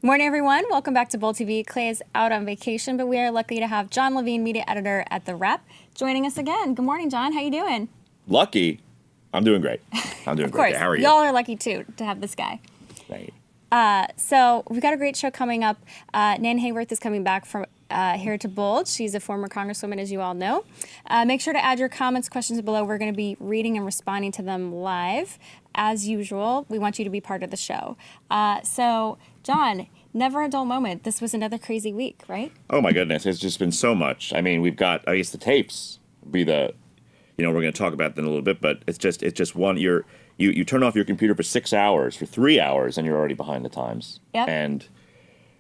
Morning, everyone. Welcome back to Bold TV. Clay is out on vacation, but we are lucky to have John Levine, media editor at The Rep, joining us again. Good morning, John. How you doing? Lucky? I'm doing great. I'm doing Of course. great. How are you? Y'all are lucky, too, to have this guy. Right. So we've got a great show coming up. Nan Hayworth is coming back from here to Bold. She's a former congresswoman, as you all know. Make sure to add your comments, questions below. We're going to be reading and responding to them live. As usual, we want you to be part of the show. So, John, never a dull moment. This was another crazy week, right? Oh, my goodness. It's just been so much. I mean, we've got, I guess the tapes be the, we're going to talk about them in a little bit, but it's just one, you turn off your computer for 6 hours, for 3 hours, and you're already behind the times. Yep. And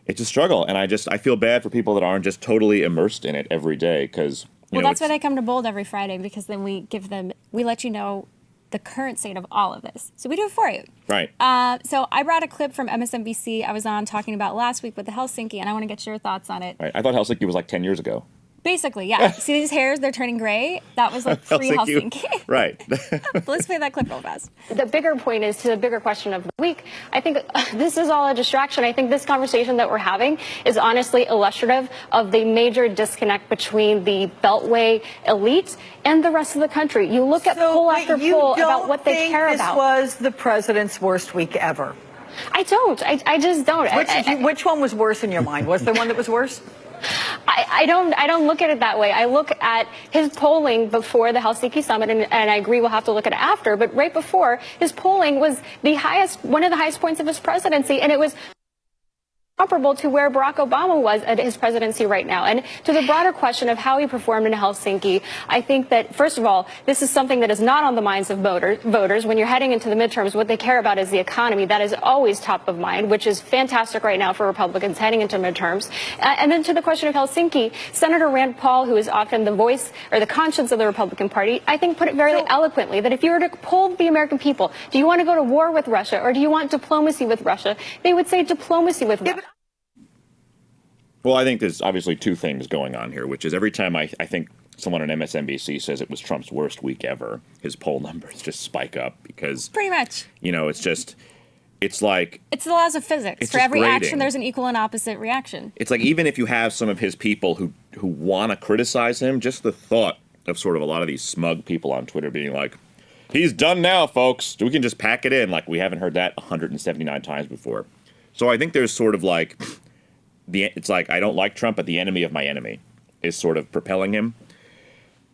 it's a struggle. And I feel bad for people that aren't just totally immersed in it every day because, well, that's why they come to Bold every Friday, because then we let you know the current state of all of this. So we do it for you. Right. So I brought a clip from MSNBC I was on talking about last week with the Helsinki, and I want to get your thoughts on it. Right. I thought Helsinki was like 10 years ago. Basically, yeah. See these hairs? They're turning gray. That was like pre-Helsinki. Right. Let's play that clip real fast. The bigger point is to the bigger question of the week. I think this is all a distraction. I think this conversation that we're having is honestly illustrative of the major disconnect between the Beltway elite and the rest of the country. You look at poll after poll about what they care about. This was the president's worst week ever. I don't. I just don't. Which one was worse in your mind? Was there one that was worse? I don't look at it that way. I look at his polling before the Helsinki summit, and I agree we'll have to look at it after, but right before, his polling was one of the highest points of his presidency, and it was comparable to where Barack Obama was at his presidency right now. And to the broader question of how he performed in Helsinki, I think that, first of all, this is something that is not on the minds of voters. When you're heading into the midterms, what they care about is the economy. That is always top of mind, which is fantastic right now for Republicans heading into midterms. And then to the question of Helsinki, Senator Rand Paul, who is often the voice or the conscience of the Republican Party, I think put it very eloquently that if you were to poll the American people, do you want to go to war with Russia or do you want diplomacy with Russia? They would say diplomacy with Russia. Well, I think there's obviously two things going on here, which is every time I think someone on MSNBC says it was Trump's worst week ever, his poll numbers just spike up because pretty much, it's like it's the laws of physics. For every action, there's an equal and opposite reaction. It's like even if you have some of his people who want to criticize him, just the thought of sort of a lot of these smug people on Twitter being like, he's done now, folks. We can just pack it in. Like we haven't heard that 179 times before. So I think there's sort of like it's like I don't like Trump, but the enemy of my enemy is sort of propelling him.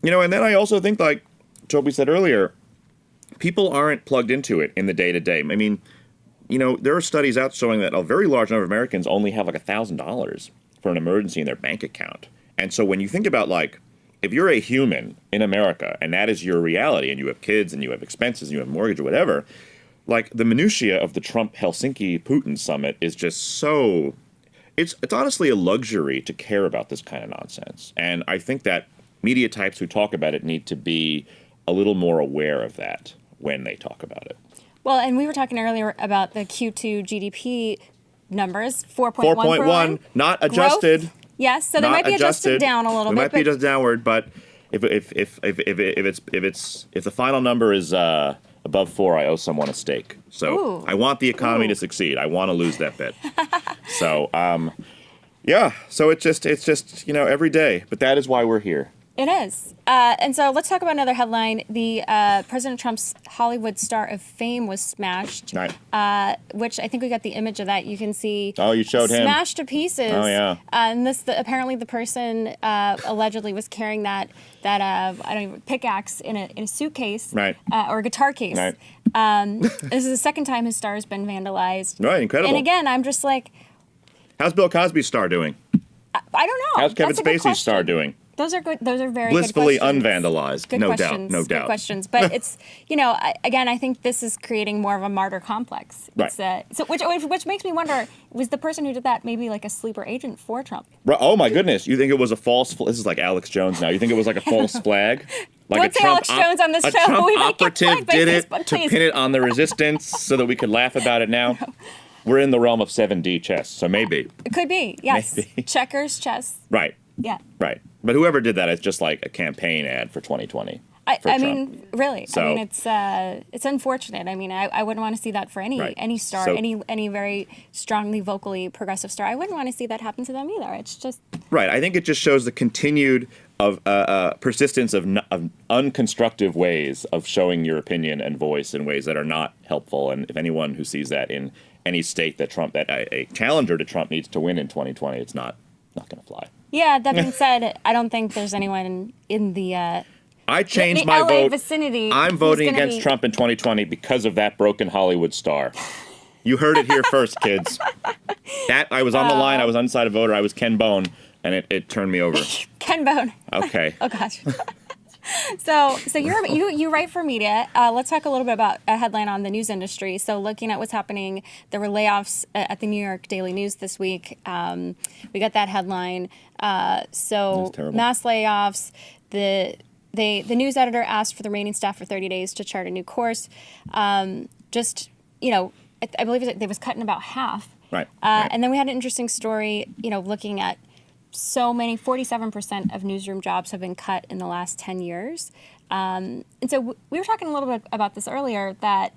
And then I also think, like Toby said earlier, people aren't plugged into it in the day-to-day. I mean, there are studies out showing that a very large number of Americans only have like $1,000 for an emergency in their bank account. And so when you think about, like, if you're a human in America and that is your reality and you have kids and you have expenses and you have mortgage or whatever, like the minutiae of the Trump-Helsinki-Putin summit is just so... It's honestly a luxury to care about this kind of nonsense. And I think that media types who talk about it need to be a little more aware of that when they talk about it. Well, and we were talking earlier about the Q2 GDP numbers, 4.1. 4.1, not adjusted. Growth. Yes, so they might be adjusted down a little bit. It might be just downward, but if the final number is above 4, I owe someone a steak. So I want the economy to succeed. I want to lose that bit. So so it's just every day. But that is why we're here. It is. And so let's talk about another headline. The President Trump's Hollywood Star of Fame was smashed, right. Which I think we got the image of that. You can see. Oh, you showed him. Smashed to pieces. Oh, yeah. And apparently the person allegedly was carrying that pickaxe in a suitcase, right. Or a guitar case. Right. This is the second time his star has been vandalized. Right, incredible. And again, I'm just like, how's Bill Cosby's star doing? I don't know. How's Kevin Spacey's star doing? Those are good. Those are very blissfully good questions. unvandalized. Good no questions, doubt. No good doubt. questions. But it's again, I think this is creating more of a martyr complex. Right. Which makes me wonder: was the person who did that maybe like a sleeper agent for Trump? Oh my goodness! You think it was a false? This is like Alex Jones now. You think it was like a false flag? Like Don't say Alex Jones on this show. A Trump We might get operative flagged by did it Facebook, to please. pin it on the resistance so that we could laugh about it now. No. We're in the realm of 7D chess, so maybe. It could be, yes. Maybe. Checkers, chess. Right. Yeah. Right. But whoever did that, it's just like a campaign ad for 2020. I Trump. mean, really. So- I mean, it's unfortunate. I mean, I wouldn't want to see that for Right. any star, So- any very strongly vocally progressive star. I wouldn't want to see that happen to them either. It's just Right. I think it just shows the continued persistence of unconstructive ways of showing your opinion and voice in ways that are not helpful. And if anyone who sees that in any state that a challenger to Trump needs to win in 2020, it's not going to fly. yeah. That being said, I don't think there's anyone in the I changed the my LA vote. vicinity I'm who's voting gonna against be- Trump in 2020 because of that broken Hollywood star. You heard it here first, kids. That I was on the line. I was undecided voter. I was Ken Bone, and it turned me over. Ken Bone. Okay. Oh gosh. So you write for media. Let's talk a little bit about a headline on the news industry. So looking at what's happening, there were layoffs at the New York Daily News this week. We got that headline. So terrible. mass layoffs. The news editor asked for the remaining staff for 30 days to chart a new course. Just I believe it was cut in about half. Right. And then we had an interesting story. Looking at so many, 47% of newsroom jobs have been cut in the last 10 years. And so we were talking a little bit about this earlier, that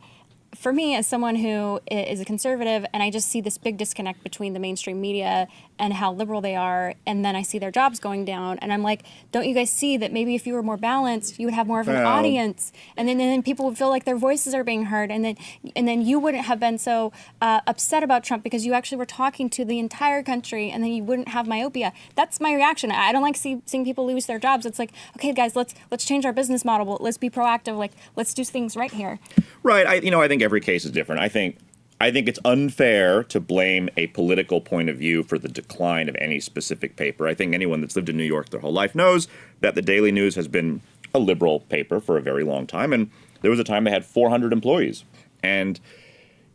for me, as someone who is a conservative, and I just see this big disconnect between the mainstream media and how liberal they are, and then I see their jobs going down, and I'm like, don't you guys see that maybe if you were more balanced, you would have more of an Well- audience, and then people would feel like their voices are being heard, and then you wouldn't have been so upset about Trump because you actually were talking to the entire country, and then you wouldn't have myopia. That's my reaction. I don't like seeing people lose their jobs. It's like, okay, guys, let's change our business model. Let's be proactive. Like, let's do things right here. Right. I think every case is different. I think it's unfair to blame a political point of view for the decline of any specific paper. I think anyone that's lived in New York their whole life knows that the Daily News has been a liberal paper for a very long time, and there was a time they had 400 employees. And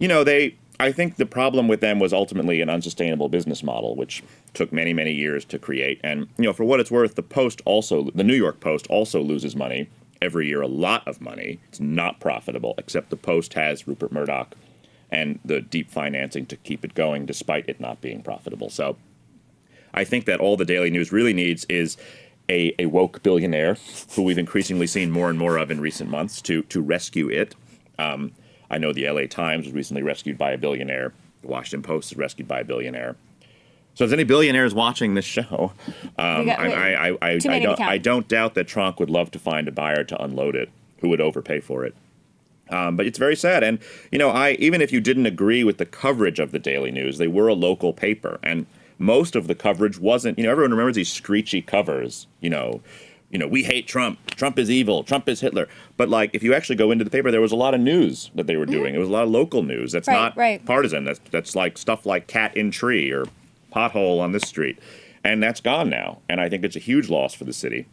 I think the problem with them was ultimately an unsustainable business model, which took many, many years to create. And for what it's worth, the New York Post also loses money every year, a lot of money. It's not profitable, except the Post has Rupert Murdoch and the deep financing to keep it going despite it not being profitable. So I think that all the Daily News really needs is a woke billionaire, who we've increasingly seen more and more of in recent months, to rescue it. I know the LA Times was recently rescued by a billionaire. The Washington Post is rescued by a billionaire. So if there's any billionaires watching this show, I don't doubt that Tronc would love to find a buyer to unload it who would overpay for it. But it's very sad. And, even if you didn't agree with the coverage of the Daily News, they were a local paper. And most of the coverage wasn't, everyone remembers these screechy covers, we hate Trump. Trump is evil. Trump is Hitler. But if you actually go into the paper, there was a lot of news that they were doing. It was a lot of local news. That's not partisan. That's like stuff like cat in tree or pothole on this street. And that's gone now. And I think it's a huge loss for the city,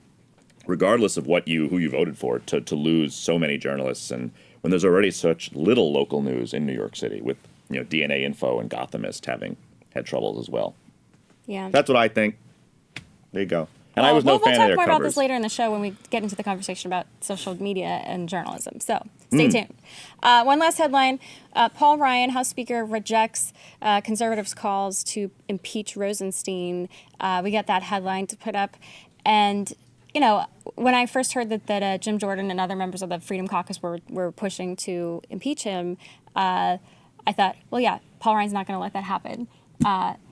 regardless of who you voted for, to lose so many journalists. And when there's already such little local news in New York City, with DNA Info and Gothamist having had troubles as well. Yeah. That's what I think. There you go. And I was no fan of their We'll talk more about covers. this later in the show when we get into the conversation about social media and journalism. So stay tuned. One last headline. Paul Ryan, House Speaker, rejects conservatives' calls to impeach Rosenstein. We got that headline to put up. And, when I first heard that Jim Jordan and other members of the Freedom Caucus were pushing to impeach him, I thought, well, yeah, Paul Ryan's not going to let that happen.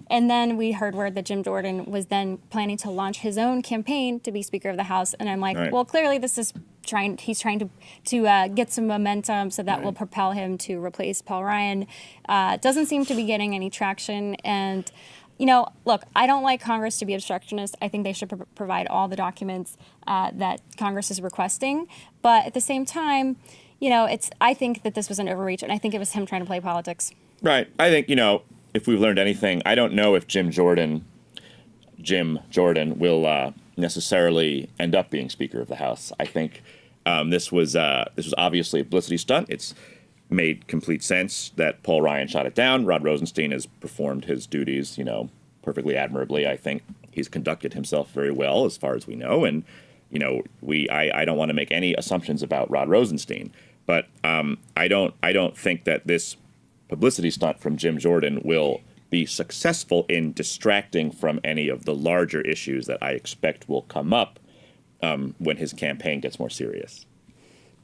And then we heard word that Jim Jordan was then planning to launch his own campaign to be Speaker of the House. And I'm like, Right. well, clearly he's trying to get some momentum, so that will propel him to replace Paul Ryan. Doesn't seem to be getting any traction. And, look, I don't like Congress to be obstructionist. I think they should provide all the documents that Congress is requesting. But at the same time, I think that this was an overreach, and I think it was him trying to play politics. Right. I think, if we've learned anything, I don't know if Jim Jordan will necessarily end up being Speaker of the House. I think this was obviously a publicity stunt. It's made complete sense that Paul Ryan shot it down. Rod Rosenstein has performed his duties, perfectly admirably. I think he's conducted himself very well, as far as we know. And I don't want to make any assumptions about Rod Rosenstein, but I don't think that this publicity stunt from Jim Jordan will be successful in distracting from any of the larger issues that I expect will come up when his campaign gets more serious.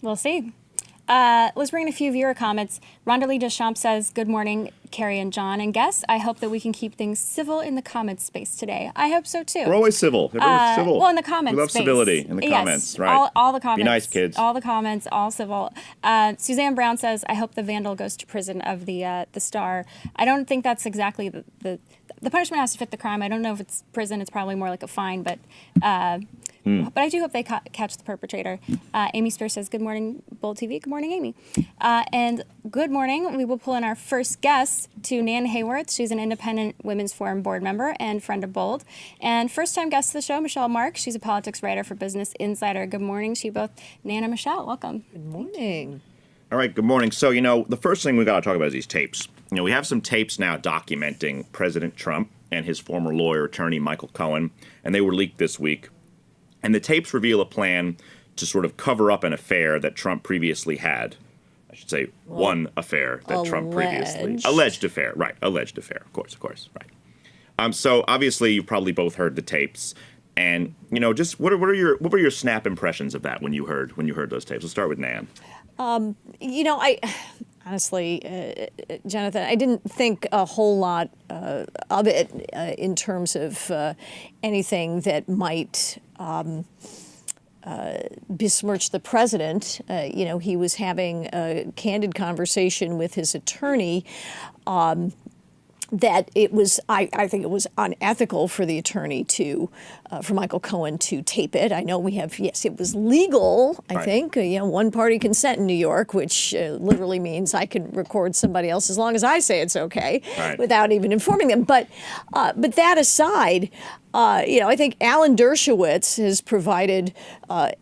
We'll see. Let's bring in a few viewer comments. Rhonda Lee Deschamps says, good morning, Carrie and John and guests. I hope that we can keep things civil in the comments space today. I hope so, too. We're always civil. Everyone's civil. Well, in the comments We love space. civility in the Yes, comments, right? All the comments. Be nice, kids. All the comments, all civil. Suzanne Brown says, I hope the vandal goes to prison of the Star. I don't think that's exactly the punishment has to fit the crime. I don't know if it's prison. It's probably more like a fine, but I do hope they catch the perpetrator. Amy Spear says, good morning, Bold TV. Good morning, Amy. And good morning. We will pull in our first guest to Nan Hayworth. She's an independent Women's Forum board member and friend of Bold. And first-time guest of the show, Michelle Mark. She's a politics writer for Business Insider. Good morning to you both. Nan and Michelle, welcome. Good morning. All right, good morning. So, the first thing we got to talk about is these tapes. We have some tapes now documenting President Trump and his former lawyer, attorney Michael Cohen, and they were leaked this week. And the tapes reveal a plan to sort of cover up an affair that Trump previously had. I should say one affair that Trump previously... Alleged affair, right. Alleged affair, of course, right. So obviously you've probably both heard the tapes. And, just what were your snap impressions of that when you heard those tapes? Let's start with Nan. I honestly, Jonathan, I didn't think a whole lot of it in terms of anything that might besmirch the president. He was having a candid conversation with his attorney. That it was, I think it was unethical for the attorney for Michael Cohen to tape it. I know we have, yes, it was legal, I think, one-party consent in New York, which literally means I can record somebody else as long as I say it's okay, without even informing them. But that aside, I think Alan Dershowitz has provided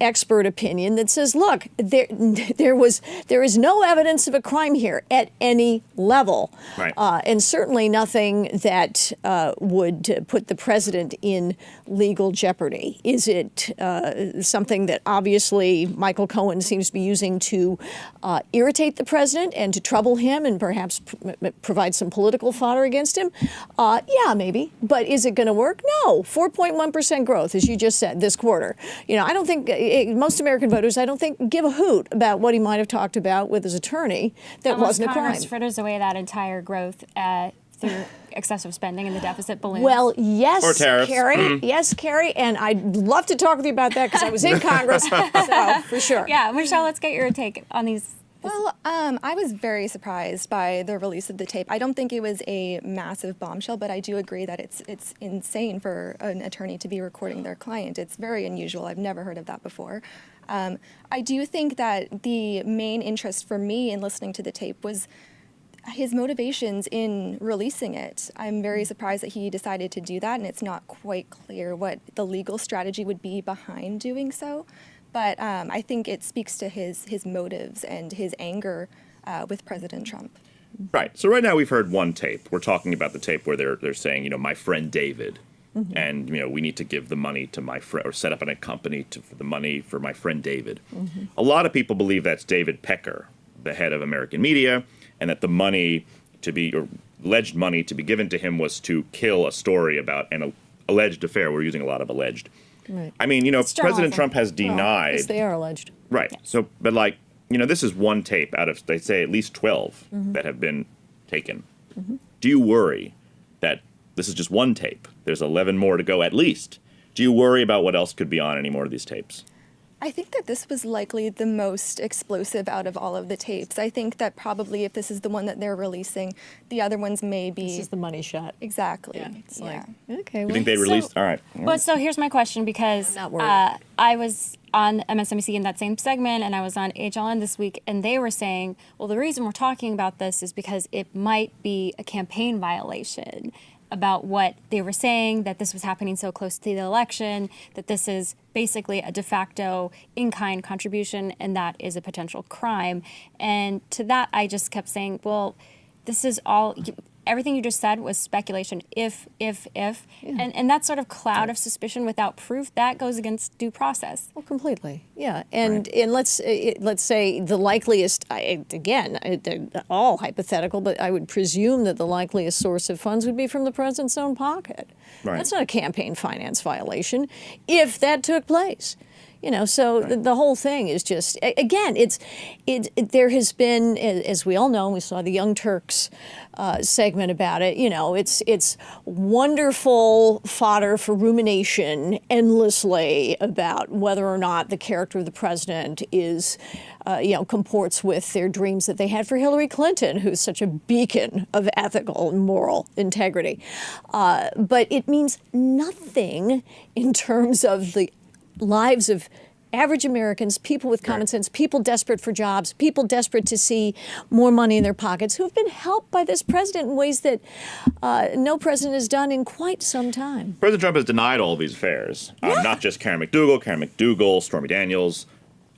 expert opinion that says, look, there is no evidence of a crime here at any level, and certainly nothing that would put the president in legal jeopardy. Is it something that obviously Michael Cohen seems to be using to irritate the president and to trouble him and perhaps provide some political fodder against him? Yeah, maybe. But is it going to work? No. 4.1% growth, as you just said, this quarter. I don't think most American voters, I don't think, give a hoot about what he might have talked about with his attorney that wasn't a crime. Congress fritters away that entire growth through excessive spending and the deficit balloons. Well, yes, or tariffs. Carrie. Yes, Carrie. And I'd love to talk with you about that because I was in Congress, so for sure. Yeah, Michelle, let's get your take on these. Well, I was very surprised by the release of the tape. I don't think it was a massive bombshell, but I do agree that it's insane for an attorney to be recording their client. It's very unusual. I've never heard of that before. I do think that the main interest for me in listening to the tape was his motivations in releasing it. I'm very surprised that he decided to do that, and it's not quite clear what the legal strategy would be behind doing so. But I think it speaks to his motives and his anger with President Trump. Right. So right now we've heard one tape. We're talking about the tape where they're saying, my friend David, and we need to give the money to my friend or set up a company for the money for my friend David. A lot of people believe that's David Pecker, the head of American media, and that the money or alleged money to be given to him was to kill a story about an alleged affair. We're using a lot of alleged. Right. I mean, President Trump has denied. Yes, they are alleged. Right. Yes. So, but this is one tape out of, they say, at least 12 that have been taken. Do you worry that this is just one tape? There's 11 more to go at least. Do you worry about what else could be on any more of these tapes? I think that this was likely the most explosive out of all of the tapes. I think that probably if this is the one that they're releasing, the other ones may be... This is the money shot. Exactly. Yeah, it's like, okay. You Well, think they released... All right. Well, so here's my question, because I'm not worried. I was on MSNBC in that same segment, and I was on HLN this week, and they were saying, well, the reason we're talking about this is because it might be a campaign violation about what they were saying, that this was happening so close to the election, that this is basically a de facto in-kind contribution, and that is a potential crime. And to that, I just kept saying, well, this is all... Everything you just said was speculation. If, and that sort of cloud of suspicion without proof, that goes against due process. Well, completely, yeah. And let's say the likeliest, all hypothetical, but I would presume that the likeliest source of funds would be from the president's own pocket. Right. That's not a campaign finance violation. If that took place, So the whole thing is just, again, there has been, as we all know, we saw the Young Turks segment about it, it's wonderful fodder for rumination endlessly about whether or not the character of the president is, comports with their dreams that they had for Hillary Clinton, who's such a beacon of ethical and moral integrity. But it means nothing in terms of the lives of average Americans, people with common sense, people desperate for jobs, people desperate to see more money in their pockets, who have been helped by this president in ways that no president has done in quite some time. President Trump has denied all these affairs, not just Karen McDougal, Stormy Daniels,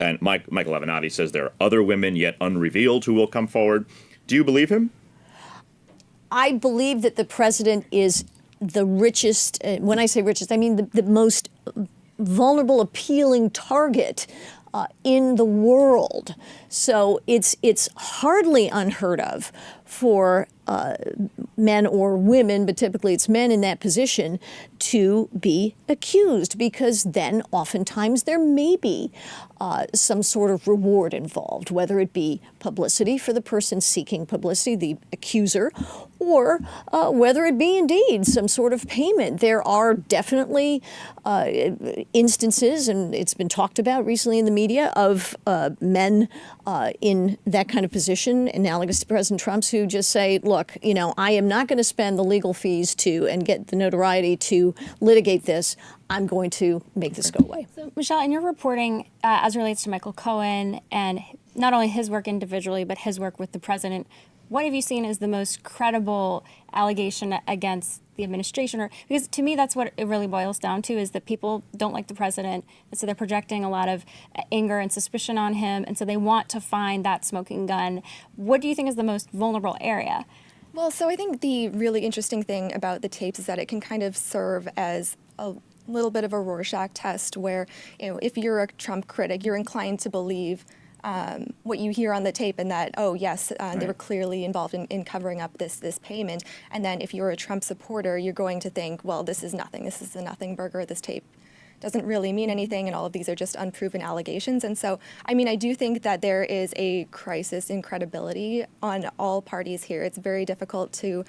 and Michael Avenatti says there are other women yet unrevealed who will come forward. Do you believe him? I believe that the president is the richest. When I say richest, I mean the most vulnerable, appealing target in the world. So it's hardly unheard of for men or women, but typically it's men in that position, to be accused, because then oftentimes there may be some sort of reward involved, whether it be publicity for the person seeking publicity, the accuser, or whether it be indeed some sort of payment. There are definitely instances, and it's been talked about recently in the media, of men in that kind of position, analogous to President Trump's, who just say, look, I am not going to spend the legal fees and get the notoriety to litigate this. I'm going to make this go away. So, Michelle, in your reporting, as it relates to Michael Cohen and not only his work individually, but his work with the president, what have you seen as the most credible allegation against the administration? Or because to me, that's what it really boils down to, is that people don't like the president, and so they're projecting a lot of anger and suspicion on him, and so they want to find that smoking gun. What do you think is the most vulnerable area? Well, so I think the really interesting thing about the tapes is that it can kind of serve as a little bit of a Rorschach test where, if you're a Trump critic, you're inclined to believe what you hear on the tape, and that, oh, yes, they were clearly involved in covering up this payment. And then if you're a Trump supporter, you're going to think, well, this is nothing. This is a nothing burger. This tape doesn't really mean anything, and all of these are just unproven allegations. And so, I do think that there is a crisis in credibility on all parties here. It's very difficult to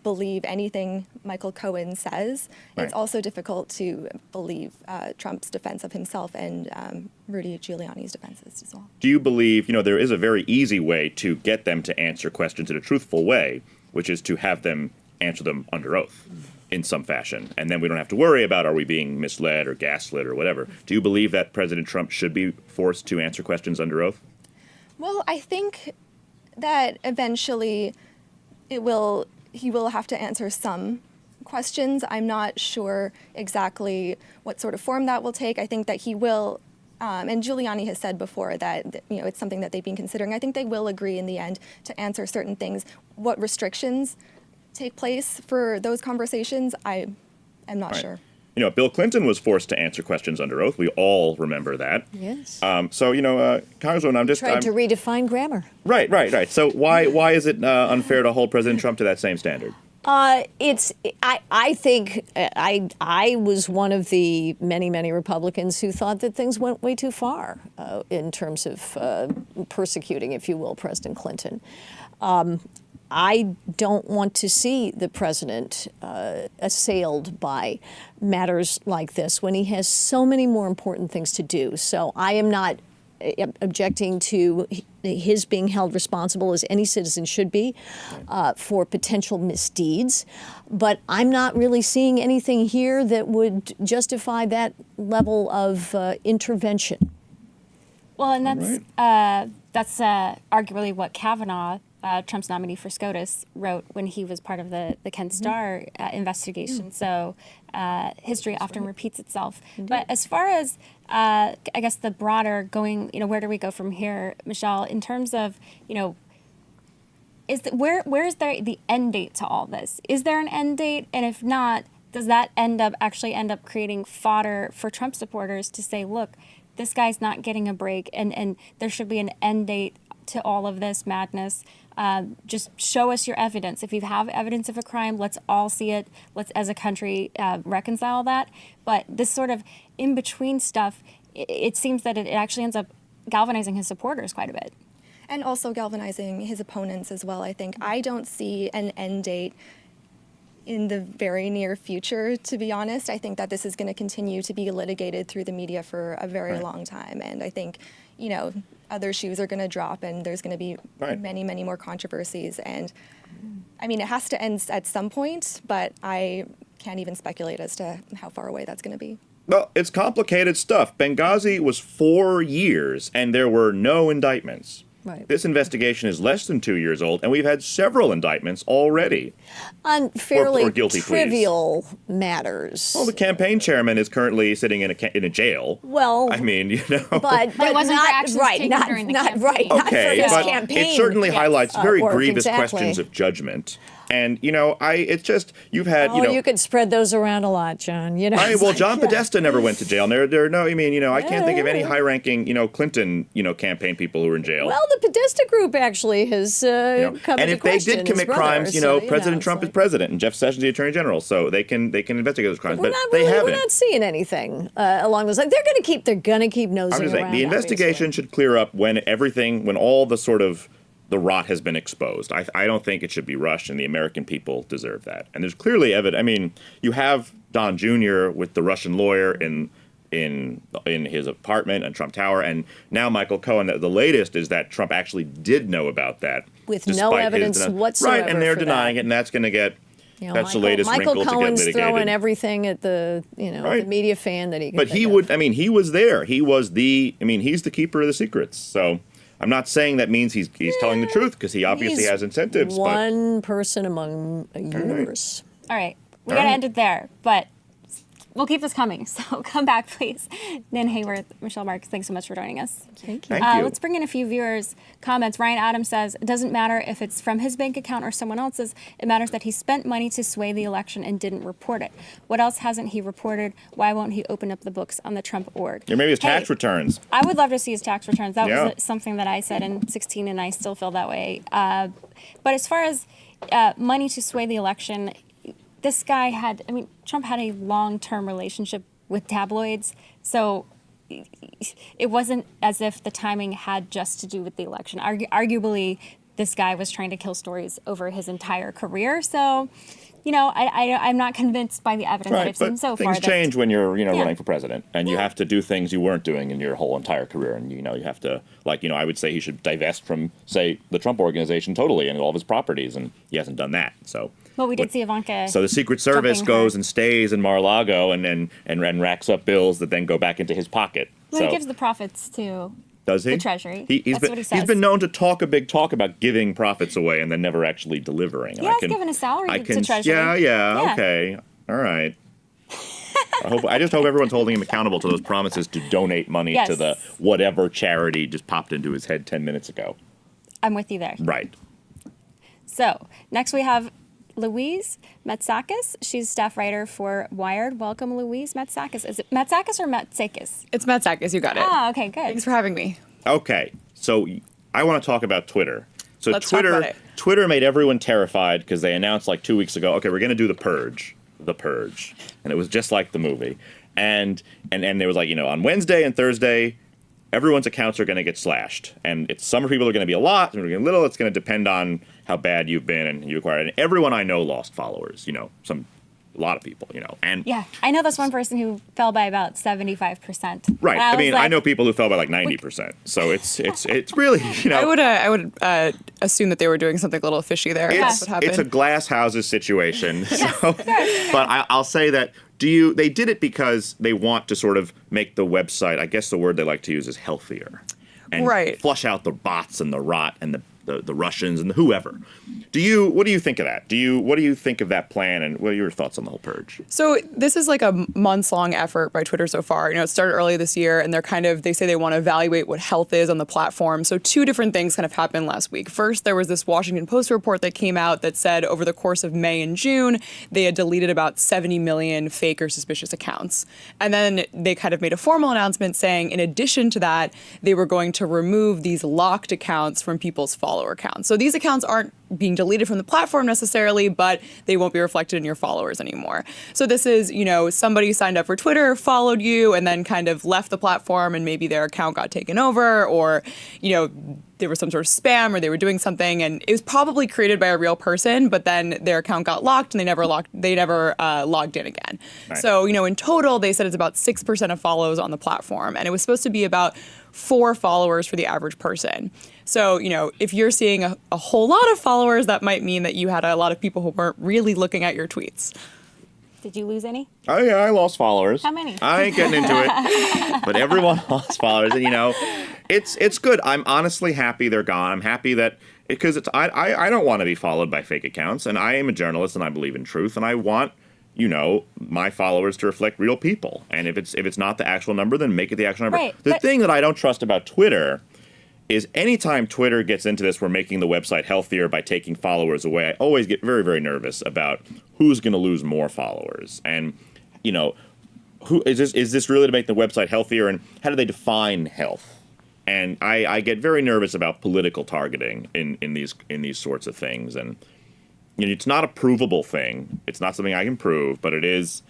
believe anything Michael Cohen says. Right. It's also difficult to believe Trump's defense of himself and Rudy Giuliani's defenses as well. Do you believe, there is a very easy way to get them to answer questions in a truthful way, which is to have them answer them under oath in some fashion. And then we don't have to worry about, are we being misled or gaslit or whatever. Do you believe that President Trump should be forced to answer questions under oath? Well, I think that eventually he will have to answer some questions. I'm not sure exactly what sort of form that will take. I think that he will, and Giuliani has said before that it's something that they've been considering. I think they will agree in the end to answer certain things. What restrictions take place for those conversations, I am not sure. Bill Clinton was forced to answer questions under oath. We all remember that. Yes. Congresswoman, I'm Tried to redefine grammar. Right. So why is it unfair to hold President Trump to that same standard? I think I was one of the many Republicans who thought that things went way too far in terms of persecuting, if you will, President Clinton. I don't want to see the president assailed by matters like this when he has so many more important things to do. So I am not objecting to his being held responsible, as any citizen should be, for potential misdeeds. But I'm not really seeing anything here that would justify that level of intervention. Well, and that's arguably what Kavanaugh, Trump's nominee for SCOTUS, wrote when he was part of the Ken Starr investigation. So history often repeats itself. But as far as, I guess, the broader going, where do we go from here, Michelle, in terms of, where is there the end date to all this? Is there an end date? And if not, does that end up creating fodder for Trump supporters to say, look, this guy's not getting a break, and there should be an end date to all of this madness? Just show us your evidence. If you have evidence of a crime, let's all see it. Let's, as a country, reconcile that. But this sort of in-between stuff, it seems that it actually ends up galvanizing his supporters quite a bit. And also galvanizing his opponents as well, I think. I don't see an end date in the very near future, to be honest. I think that this is going to continue to be litigated through the media for a very long time. And I think, other shoes are going to drop and there's going to be many, many more controversies. And I mean, it has to end at some point, but I can't even speculate as to how far away that's going to be. Well, it's complicated stuff. Benghazi was 4 years and there were no indictments. Right. This investigation is less than 2 years old, and we've had several indictments already. On fairly or guilty trivial matters. Well, the campaign chairman is currently sitting in a jail. Well, I mean, but it wasn't for not actions right, taken not during the not campaign. right, not for okay, his but campaign. it certainly highlights very work, grievous exactly. questions of judgment. And it's just you've had you could spread those around a lot, John. Well, John Podesta never went to jail. And there are no. I can't think of any high-ranking Clinton campaign people who are in jail. Well, the Podesta group actually has come and into if they question, did his commit brother, crimes, so, President Trump is president and Jeff Sessions the Attorney General, so they can investigate those crimes. We're But not they really, haven't. we're not seeing anything along those lines. They're going to keep nosing I'm just around. saying the investigation should clear up when all the sort of the rot has been exposed. I don't think it should be rushed, and the American people deserve that. And there's clearly evidence. I mean, you have Don Jr. with the Russian lawyer in his apartment on Trump Tower, and now Michael Cohen. The latest is that Trump actually did know about that with no despite his evidence whatsoever. Right, and they're for denying that. it, and that's going to get. That's the latest Michael wrinkle Cohen's to get litigated. throwing everything at the the media fan that he can. But he would. I mean, he was there. He was the. I mean, he's the keeper of the secrets. So I'm not saying that means he's telling the truth, because he obviously has incentives. One person among a universe. All right. We got to end it there, but we'll keep this coming. So come back, please. Nan Hayworth, Michelle Marks, thanks so much for joining us. Thank you. Thank you. Let's bring in a few viewers' comments. Ryan Adams says, it doesn't matter if it's from his bank account or someone else's. It matters that he spent money to sway the election and didn't report it. What else hasn't he reported? Why won't he open up the books on the Trump org? Or maybe his tax returns. I would love to see his tax returns. That was something that I said in 2016, and I still feel that way. But as far as money to sway the election, this guy Trump had a long-term relationship with tabloids, so it wasn't as if the timing had just to do with the election. Arguably, this guy was trying to kill stories over his entire career, so I'm not convinced by the evidence that I've seen so far. Things change when you're running for president, and you have to do things you weren't doing in your whole entire career, and you have to I would say he should divest from, say, the Trump organization totally and all of his properties, and he hasn't done that. So. Well, we did see Ivanka. So the Secret Service goes and stays in Mar-a-Lago and racks up bills that then go back into his pocket. Well, he gives the profits to does he? the Treasury. That's what he says. He's been known to talk a big talk about giving profits away and then never actually delivering. He has given a salary to Treasury. Yeah, okay. All right. I just hope everyone's holding him accountable to those promises to donate money to the whatever charity just popped into his head 10 minutes ago. I'm with you there. Right. So next we have Louise Matsakis. She's staff writer for Wired. Welcome, Louise Matsakis. Is it Matsakis or Matsakis? It's Matsakis. You got it. Oh, okay, good. Thanks for having me. Okay, so I want to talk about Twitter. So Let's talk about it. Twitter made everyone terrified because they announced 2 weeks ago, okay, we're going to do The Purge, and it was just like the movie. And there was on Wednesday and Thursday, everyone's accounts are going to get slashed, and some people are going to be a lot, some are going to be a little. It's going to depend on how bad you've been and you acquired. And everyone I know lost followers. A lot of people. And yeah, I know this one person who fell by about 75%. Right. I know people who fell by 90%. So it's really I would assume that they were doing something a little fishy there. That's what happened. It's a glass houses situation. But I'll say that. They did it because they want to sort of make the website, I guess the word they like to use is healthier. And flush out the bots and the rot and the Russians and the whoever. What do you think of that? What do you think of that plan, and what are your thoughts on the whole purge? So this is like a months-long effort by Twitter so far. It started early this year, and they say they want to evaluate what health is on the platform. So two different things kind of happened last week. First, there was this Washington Post report that came out that said over the course of May and June, they had deleted about 70 million fake or suspicious accounts. And then they kind of made a formal announcement saying, in addition to that, they were going to remove these locked accounts from people's follower accounts. So these accounts aren't being deleted from the platform necessarily, but they won't be reflected in your followers anymore. So this is, somebody signed up for Twitter, followed you, and then kind of left the platform, and maybe their account got taken over, or, there was some sort of spam, or they were doing something, and it was probably created by a real person, but then their account got locked, and they never logged in again. Right. So, in total, they said it's about 6% of follows on the platform, and it was supposed to be about 4 followers for the average person. So, if you're seeing a whole lot of followers, that might mean that you had a lot of people who weren't really looking at your tweets. Did you lose any? Oh yeah, I lost followers. How many? I ain't getting into it, but everyone lost followers, and it's good. I'm honestly happy they're gone. I'm happy that because I don't want to be followed by fake accounts, and I am a journalist and I believe in truth, and I want my followers to reflect real people. And if it's not the actual number, then make it the actual number. Right, The thing that I don't trust about Twitter is anytime Twitter gets into this, we're making the website healthier by taking followers away. I always get very, very nervous about who's going to lose more followers, and who is this really to make the website healthier, and how do they define health? And I get very nervous about political targeting in these sorts of things, and it's not a provable thing. It's not something I can prove, but it's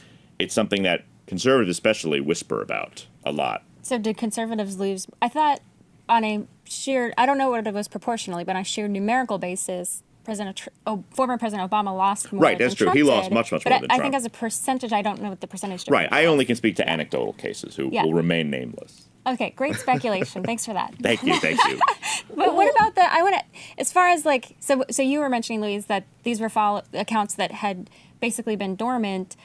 something that conservatives especially whisper about a lot. So did conservatives lose? I thought on a sheer, I don't know what it was proportionally, but on a sheer numerical basis, former President Obama lost more. Right, that's than true. Trump He lost did. much more But than I Trump. think as a percentage, I don't know what the percentage. Right, I only can speak to anecdotal cases who Yeah. will remain nameless. Okay, great speculation. Thanks for that. Thank you. But what about as far as so you were mentioning, Louise, that these were accounts that had basically been dormant.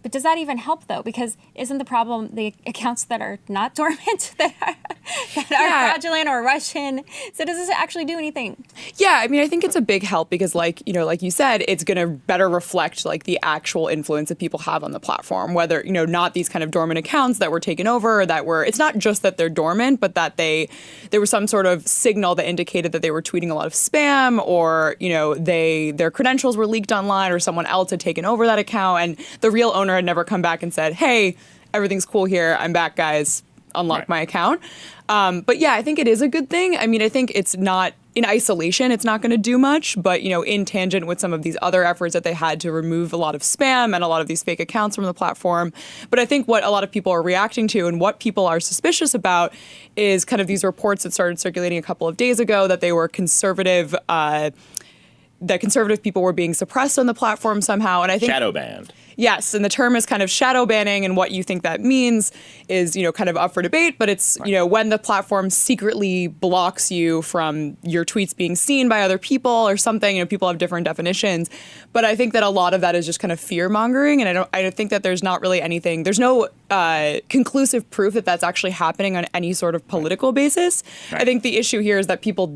But does that even help, though? Because isn't the problem the accounts that are not dormant, that are fraudulent or Russian? So does this actually do anything? Yeah, I think it's a big help because, like you said, it's going to better reflect the actual influence that people have on the platform. Whether not these kind of dormant accounts that were taken over, or it's not just that they're dormant, but that there was some sort of signal that indicated that they were tweeting a lot of spam, or their credentials were leaked online, or someone else had taken over that account, and the real owner had never come back and said, "Hey, everything's cool here. I'm back, guys. Unlock my account." But yeah, I think it is a good thing. I think it's not in isolation. It's not going to do much, but in tangent with some of these other efforts that they had to remove a lot of spam and a lot of these fake accounts from the platform. But I think what a lot of people are reacting to and what people are suspicious about is kind of these reports that started circulating a couple of days ago that they were conservative. That conservative people were being suppressed on the platform somehow, and I think Shadow banned. Yes, and the term is kind of shadow banning, and what you think that means is, kind of up for debate, but it's, when the platform secretly blocks you from your tweets being seen by other people or something. People have different definitions, but I think that a lot of that is just kind of fear mongering, and I don't think that there's not really anything, there's no conclusive proof that that's actually happening on any sort of political basis. Right. I think the issue here is that people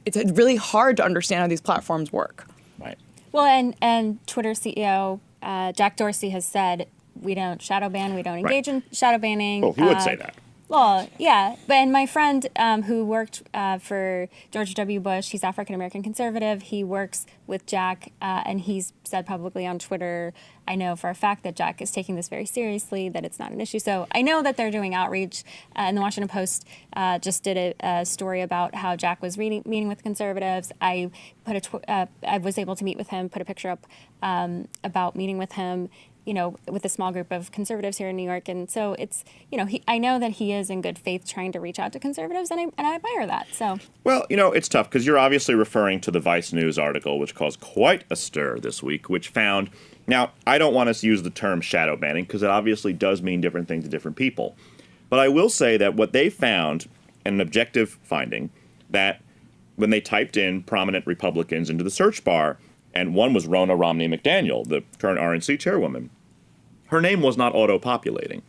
it's really hard to understand how these platforms work. Right. Well, and Twitter CEO Jack Dorsey has said we don't shadow ban, we don't engage in shadow banning. Well, he would say that. Well, yeah, and my friend who worked for George W. Bush, he's African-American conservative. He works with Jack, and he's said publicly on Twitter, I know for a fact that Jack is taking this very seriously, that it's not an issue. So I know that they're doing outreach, and the Washington Post just did a story about how Jack was meeting with conservatives. I was able to meet with him, put a picture up about meeting with him, with a small group of conservatives here in New York. And so it's, I know that he is in good faith trying to reach out to conservatives, and I admire that. So. Well, it's tough because you're obviously referring to the Vice News article, which caused quite a stir this week, which found, now, I don't want us to use the term shadow banning because it obviously does mean different things to different people. But I will say that what they found, an objective finding, that when they typed in prominent Republicans into the search bar, and one was Ronna Romney McDaniel, the current RNC chairwoman, her name was not auto-populating.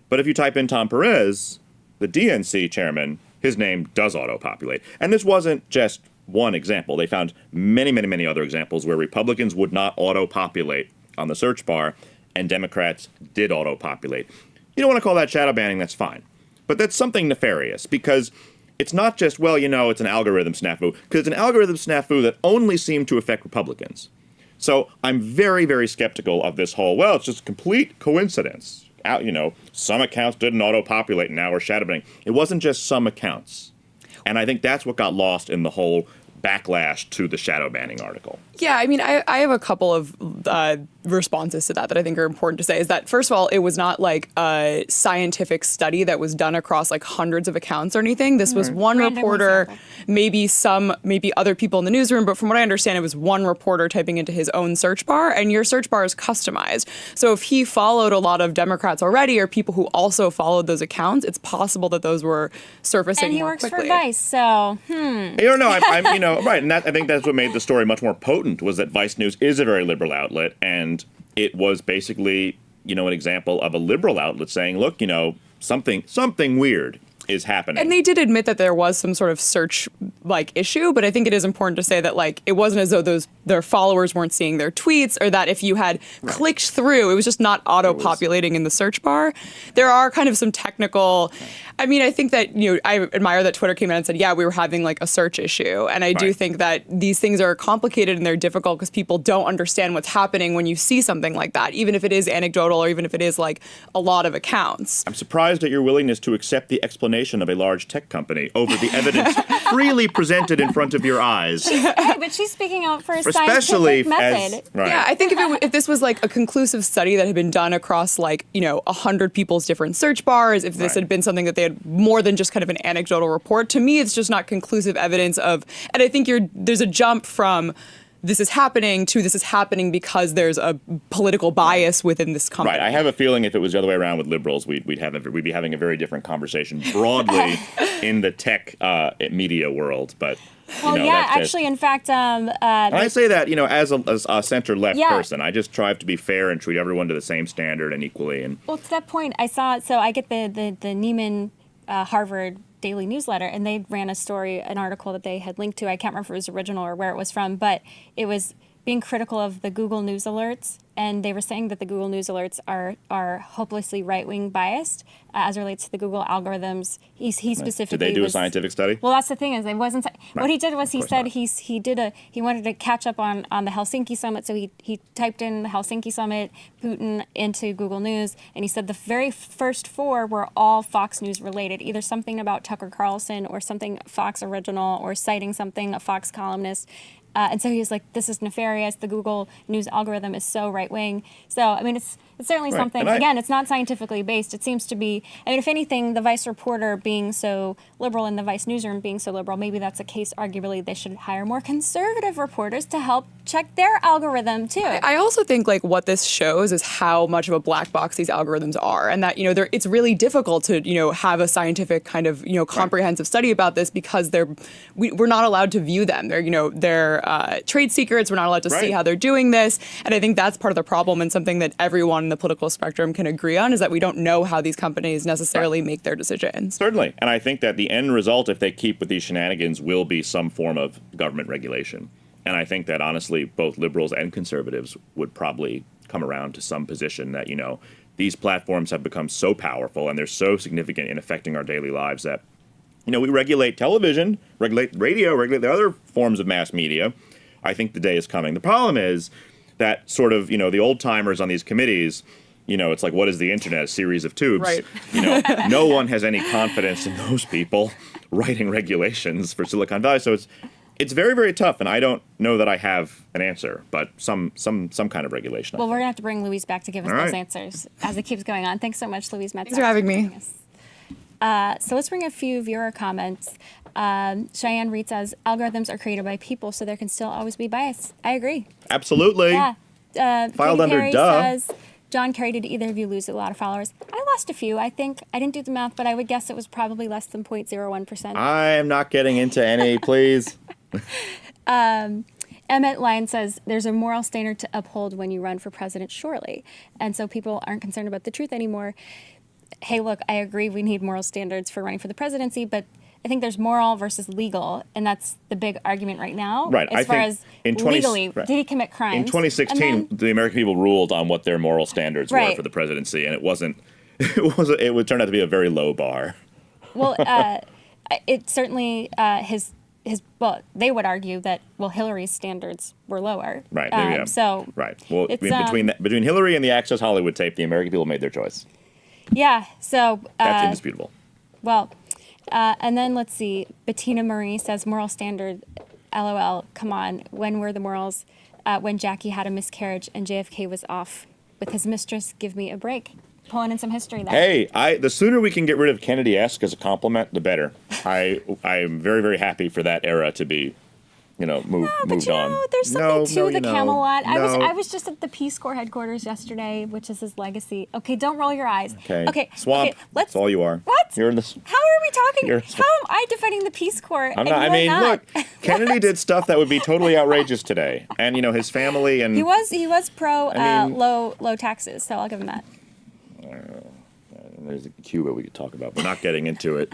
But if you type in Tom Perez, the DNC chairman, his name does auto-populate. And this wasn't just one example. They found many, many, many other examples where Republicans would not auto-populate on the search bar, and Democrats did auto-populate. You don't want to call that shadow banning, that's fine. But that's something nefarious, because it's not just, it's an algorithm snafu, because it's an algorithm snafu that only seemed to affect Republicans. So I'm very, very skeptical of this whole, it's just complete coincidence. Some accounts didn't auto-populate and now we're shadow banning. It wasn't just some accounts. And I think that's what got lost in the whole backlash to the shadow banning article? Yeah, I mean, I have a couple of responses to that I think are important to say. Is that, first of all, it was not like a scientific study that was done across like hundreds of accounts or anything. This was one Randomly reporter, sampled. maybe other people in the newsroom, but from what I understand, it was one reporter typing into his own search bar, and your search bar is customized. So if he followed a lot of Democrats already, or people who also followed those accounts, it's possible that those were surfacing And he more works quickly. for Vice, so I don't know. I'm right, and I think that's what made the story much more potent, was that Vice News is a very liberal outlet, and it was basically, an example of a liberal outlet saying, look, something weird is happening. And they did admit that there was some sort of search issue, but I think it is important to say that it wasn't as though their followers weren't seeing their tweets, or that if you had clicked through, it was just not auto-populating in the search bar. There are kind of some technical. I mean, I think that I admire that Twitter came out and said, yeah, we were having a search issue, and I do think that these things are complicated and they're difficult because people don't understand what's happening when you see something like that, even if it is anecdotal or even if it is a lot of accounts. I'm surprised at your willingness to accept the explanation of a large tech company over the evidence freely presented in front of your eyes. Hey, but she's speaking out for a Especially scientific method. Yeah, I think if this was a conclusive study that had been done across 100 people's different search bars, if this had been something that they had more than just kind of an anecdotal report, to me it's just not conclusive evidence of. And I think there's a jump from this is happening to this is happening because there's a political bias within this company. Right. I have a feeling if it was the other way around with liberals, we'd be having a very different conversation broadly in the tech media world. But Well, yeah, actually, in fact, and I say that as a center left Yeah. person, I just strive to be fair and treat everyone to the same standard and equally. And well, to that point, I saw. So I get the Neiman Harvard Daily Newsletter, and they ran an article that they had linked to. I can't remember if it was original or where it was from, but it was being critical of the Google News alerts, and they were saying that the Google News alerts are hopelessly right-wing biased as relates to the Google algorithms. He specifically did they do a scientific study? Well, that's the thing is, it wasn't. What he did was he said not. he wanted to catch up on the Helsinki summit, so he typed in the Helsinki summit, Putin into Google News, and he said the very first four were all Fox News related, either something about Tucker Carlson or something Fox original or citing something a Fox columnist. And so he was like, this is nefarious. The Google News algorithm is so right-wing. So, I mean, it's certainly something, again, it's not scientifically based. It seems to be, I mean, if anything, the Vice reporter being so liberal and the Vice newsroom being so liberal, maybe that's a case, arguably, they should hire more conservative reporters to help check their algorithm, too. I also think what this shows is how much of a black box these algorithms are, and that it's really difficult to have a scientific kind of comprehensive study about this because we're not allowed to view them. They're trade secrets. We're not allowed to see how they're doing this, and I think that's part of the problem, and something that everyone in the political spectrum can agree on, is that we don't know how these companies necessarily make their decisions. Certainly, and I think that the end result, if they keep with these shenanigans, will be some form of government regulation. And I think that, honestly, both liberals and conservatives would probably come around to some position that, these platforms have become so powerful and they're so significant in affecting our daily lives that, we regulate television, regulate radio, regulate the other forms of mass media. I think the day is coming. The problem is that sort of, the old timers on these committees, it's like, what is the internet? A series of tubes. Right. No one has any confidence in those people writing regulations for Silicon Valley. So it's very, very tough, and I don't know that I have an answer, but some kind of regulation. Well, we're going to have to bring Louise back to give us All those right. answers as it keeps going on. Thanks so much, Louise Metz. Thanks for having me. So let's bring a few viewer comments. Cheyenne Reed says, algorithms are created by people, so there can still always be bias. I agree. Absolutely. Yeah. Filed Katie under Carey duh. says, John Kerry, did either of you lose a lot of followers? I lost a few, I think. I didn't do the math, but I would guess it was probably less than 0.01%. I am not getting into any, please. Emmett Lyon says, there's a moral standard to uphold when you run for president, surely. And so people aren't concerned about the truth anymore. Hey, look, I agree we need moral standards for running for the presidency, but I think there's moral versus legal, and that's the big argument right now. Right. As far as legally, did he commit crimes? In 2016, the American people ruled on what their moral standards were for the presidency, and it would turn out to be a very low bar. Well, it certainly well, they would argue that Hillary's standards were lower. Right. Yeah. So right. Well, it's, between Hillary and the Access Hollywood tape, the American people made their choice. Yeah. So That's indisputable. Well, and then let's see. Bettina Marie says moral standard. LOL, come on, when were the morals when Jackie had a miscarriage and JFK was off with his mistress? Give me a break. Pulling in some history there. Hey, the sooner we can get rid of Kennedy-esque as a compliment, the better. I am very, very happy for that era to be, moved on. There's something to the Camelot. No. I was just at the Peace Corps headquarters yesterday, which is his legacy. Okay, don't roll your eyes. Okay. Swamp. Okay, That's all you are. What? You're in this. How are we talking? You're- How am I defending the Peace Corps? I'm and not. I you're mean, not? look, Kennedy did stuff that would be totally outrageous today, and his family and He was pro I mean- low taxes, so I'll give him that. There's Cuba we could talk about. We're not getting into it.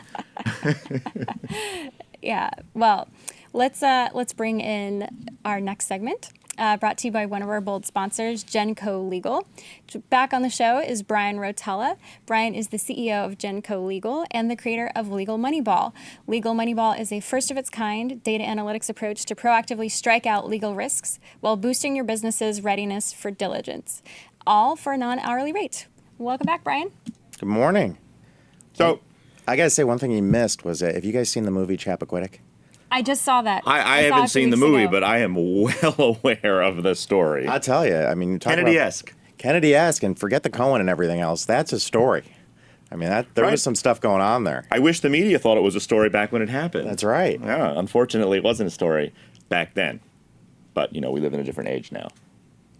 Yeah. Well, let's bring in our next segment. Brought to you by one of our bold sponsors, Genco Legal. Back on the show is Brian Rotella. Brian is the CEO of Genco Legal and the creator of Legal Moneyball. Legal Moneyball is a first-of-its-kind data analytics approach to proactively strike out legal risks while boosting your business's readiness for diligence, all for a non-hourly rate. Welcome back, Brian. Good morning. So I gotta say, one thing you missed was have you guys seen the movie Chappaquiddick? I just saw that. I saw haven't it seen the 2 weeks movie, ago. but I am well aware of the story. I'll tell you. I mean, talk about Kennedy-esque. Kennedy-esque, and forget the Cohen and everything else. That's a story. I mean, there Right. was some stuff going on there. I wish the media thought it was a story back when it happened. That's right. Yeah, unfortunately, it wasn't a story back then. But, we live in a different age now.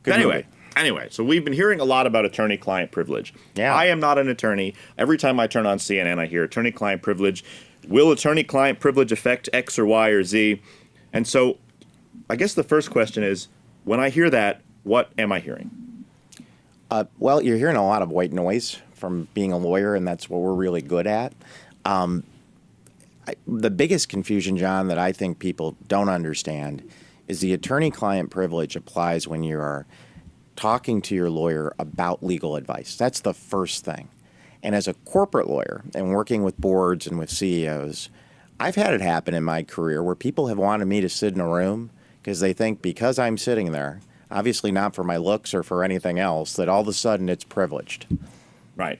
Good Anyway, so we've been hearing a lot about attorney-client privilege. Yeah. I am not an attorney. Every time I turn on CNN, I hear attorney-client privilege. Will attorney-client privilege affect X or Y or Z? And so I guess the first question is, when I hear that, what am I hearing? Well, you're hearing a lot of white noise from being a lawyer, and that's what we're really good at. The biggest confusion, John, that I think people don't understand is the attorney-client privilege applies when you are talking to your lawyer about legal advice. That's the first thing. And as a corporate lawyer and working with boards and with CEOs, I've had it happen in my career where people have wanted me to sit in a room because they think because I'm sitting there, obviously not for my looks or for anything else, that all of a sudden it's privileged. Right.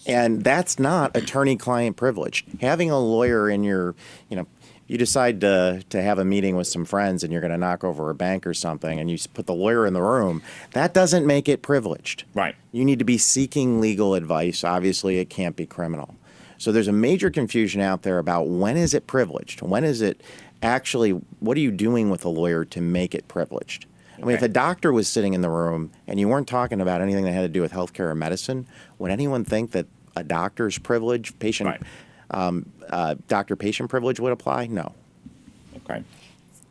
And that's not attorney-client privilege. Having a lawyer in your, you decide to have a meeting with some friends and you're going to knock over a bank or something and you put the lawyer in the room, that doesn't make it privileged. Right. You need to be seeking legal advice. Obviously, it can't be criminal. So there's a major confusion out there about when is it privileged? When is it actually, what are you doing with a lawyer to make it privileged? I mean, if a doctor was sitting in the room and you weren't talking about anything that had to do with healthcare or medicine, would anyone think that a doctor's privilege, doctor-patient privilege would apply? No. Okay.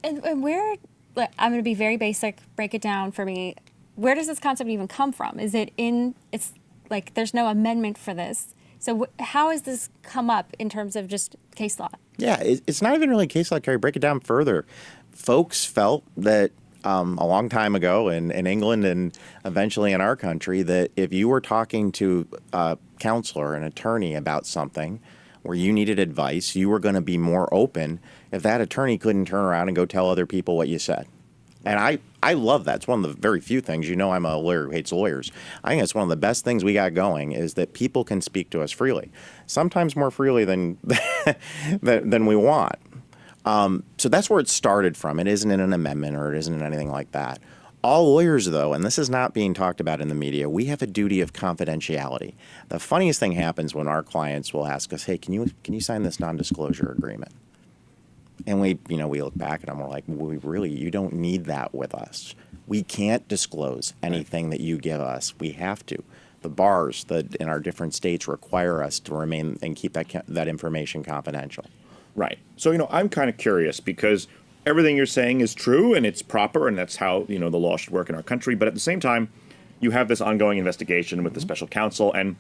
And where, I'm going to be very basic, break it down for me. Where does this concept even come from? Is it it's like there's no amendment for this. So how has this come up in terms of just case law? Yeah, it's not even really case law, Carrie. Break it down further. Folks felt that a long time ago in England and eventually in our country that if you were talking to a counselor, an attorney about something where you needed advice, you were going to be more open if that attorney couldn't turn around and go tell other people what you said. And I love that. It's one of the very few things. I'm a lawyer who hates lawyers. I think it's one of the best things we got going is that people can speak to us freely, sometimes more freely than than we want. So that's where it started from. It isn't in an amendment or it isn't in anything like that. All lawyers, though, and this is not being talked about in the media, we have a duty of confidentiality. The funniest thing happens when our clients will ask us, "Hey, can you sign this non-disclosure agreement?" And we look back at them, we're like, you don't need that with us. We can't disclose anything that you give us. We have to. The bars in our different states require us to remain and keep that information confidential. Right. So, I'm kind of curious because everything you're saying is true and it's proper and that's how, the law should work in our country. But at the same time, you have this ongoing investigation with the special counsel. And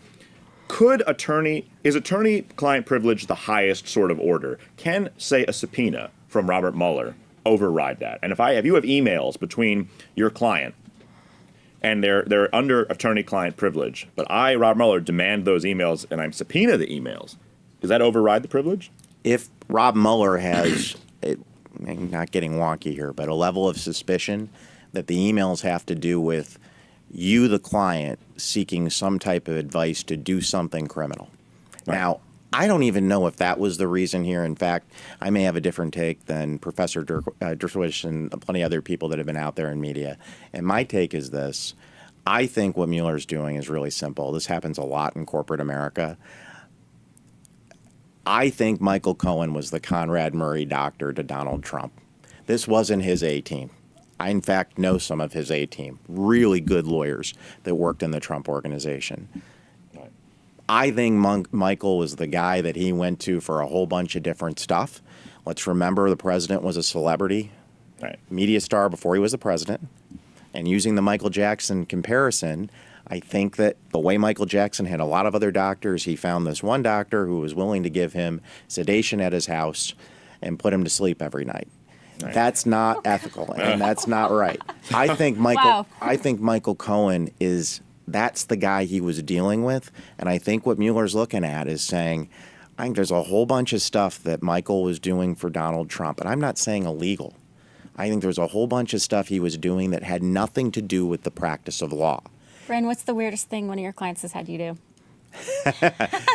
is attorney-client privilege the highest sort of order? Can, say, a subpoena from Robert Mueller override that? And if you have emails between your client and they're under attorney-client privilege, but I, Robert Mueller, demand those emails and I'm subpoena the emails, does that override the privilege? If Rob Mueller has, I'm not getting wonky here, but a level of suspicion that the emails have to do with you, the client, seeking some type of advice to do something criminal. Right. Now, I don't even know if that was the reason here. In fact, I may have a different take than Professor Dershowitz and plenty of other people that have been out there in media. And my take is this. I think what Mueller's doing is really simple. This happens a lot in corporate America. I think Michael Cohen was the Conrad Murray doctor to Donald Trump. This wasn't his A-team. I, in fact, know some of his A-team, really good lawyers that worked in the Trump organization. I think Michael was the guy that he went to for a whole bunch of different stuff. Let's remember the president was a celebrity, media star before he was the president. And using the Michael Jackson comparison, I think that the way Michael Jackson had a lot of other doctors, he found this one doctor who was willing to give him sedation at his house and put him to sleep every night. Right. That's not ethical, and that's not right. I think Michael Cohen that's the guy he was dealing with, and I think what Mueller's looking at is saying, I think there's a whole bunch of stuff that Michael was doing for Donald Trump, and I'm not saying illegal. I think there's a whole bunch of stuff he was doing that had nothing to do with the practice of law. Bren, what's the weirdest thing one of your clients has had you do?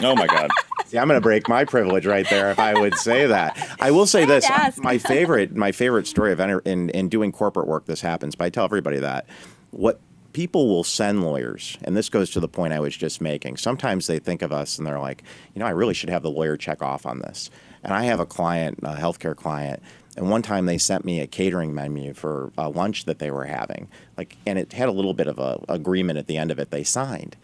Oh, my God. See, I'm going to break my privilege right there if I would say that. I will say this. My favorite story of in doing corporate work, this happens, but I tell everybody that. What people will send lawyers, and this goes to the point I was just making. Sometimes they think of us and they're like, I really should have the lawyer check off on this. And I have a client, a healthcare client, and one time they sent me a catering menu for a lunch that they were having, and it had a little bit of a agreement at the end of it they signed.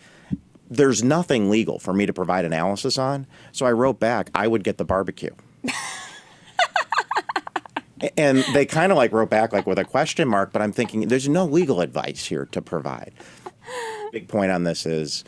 There's nothing legal for me to provide analysis on, so I wrote back, I would get the barbecue. And they kind of wrote back with a question mark, but I'm thinking there's no legal advice here to provide. Big point on this is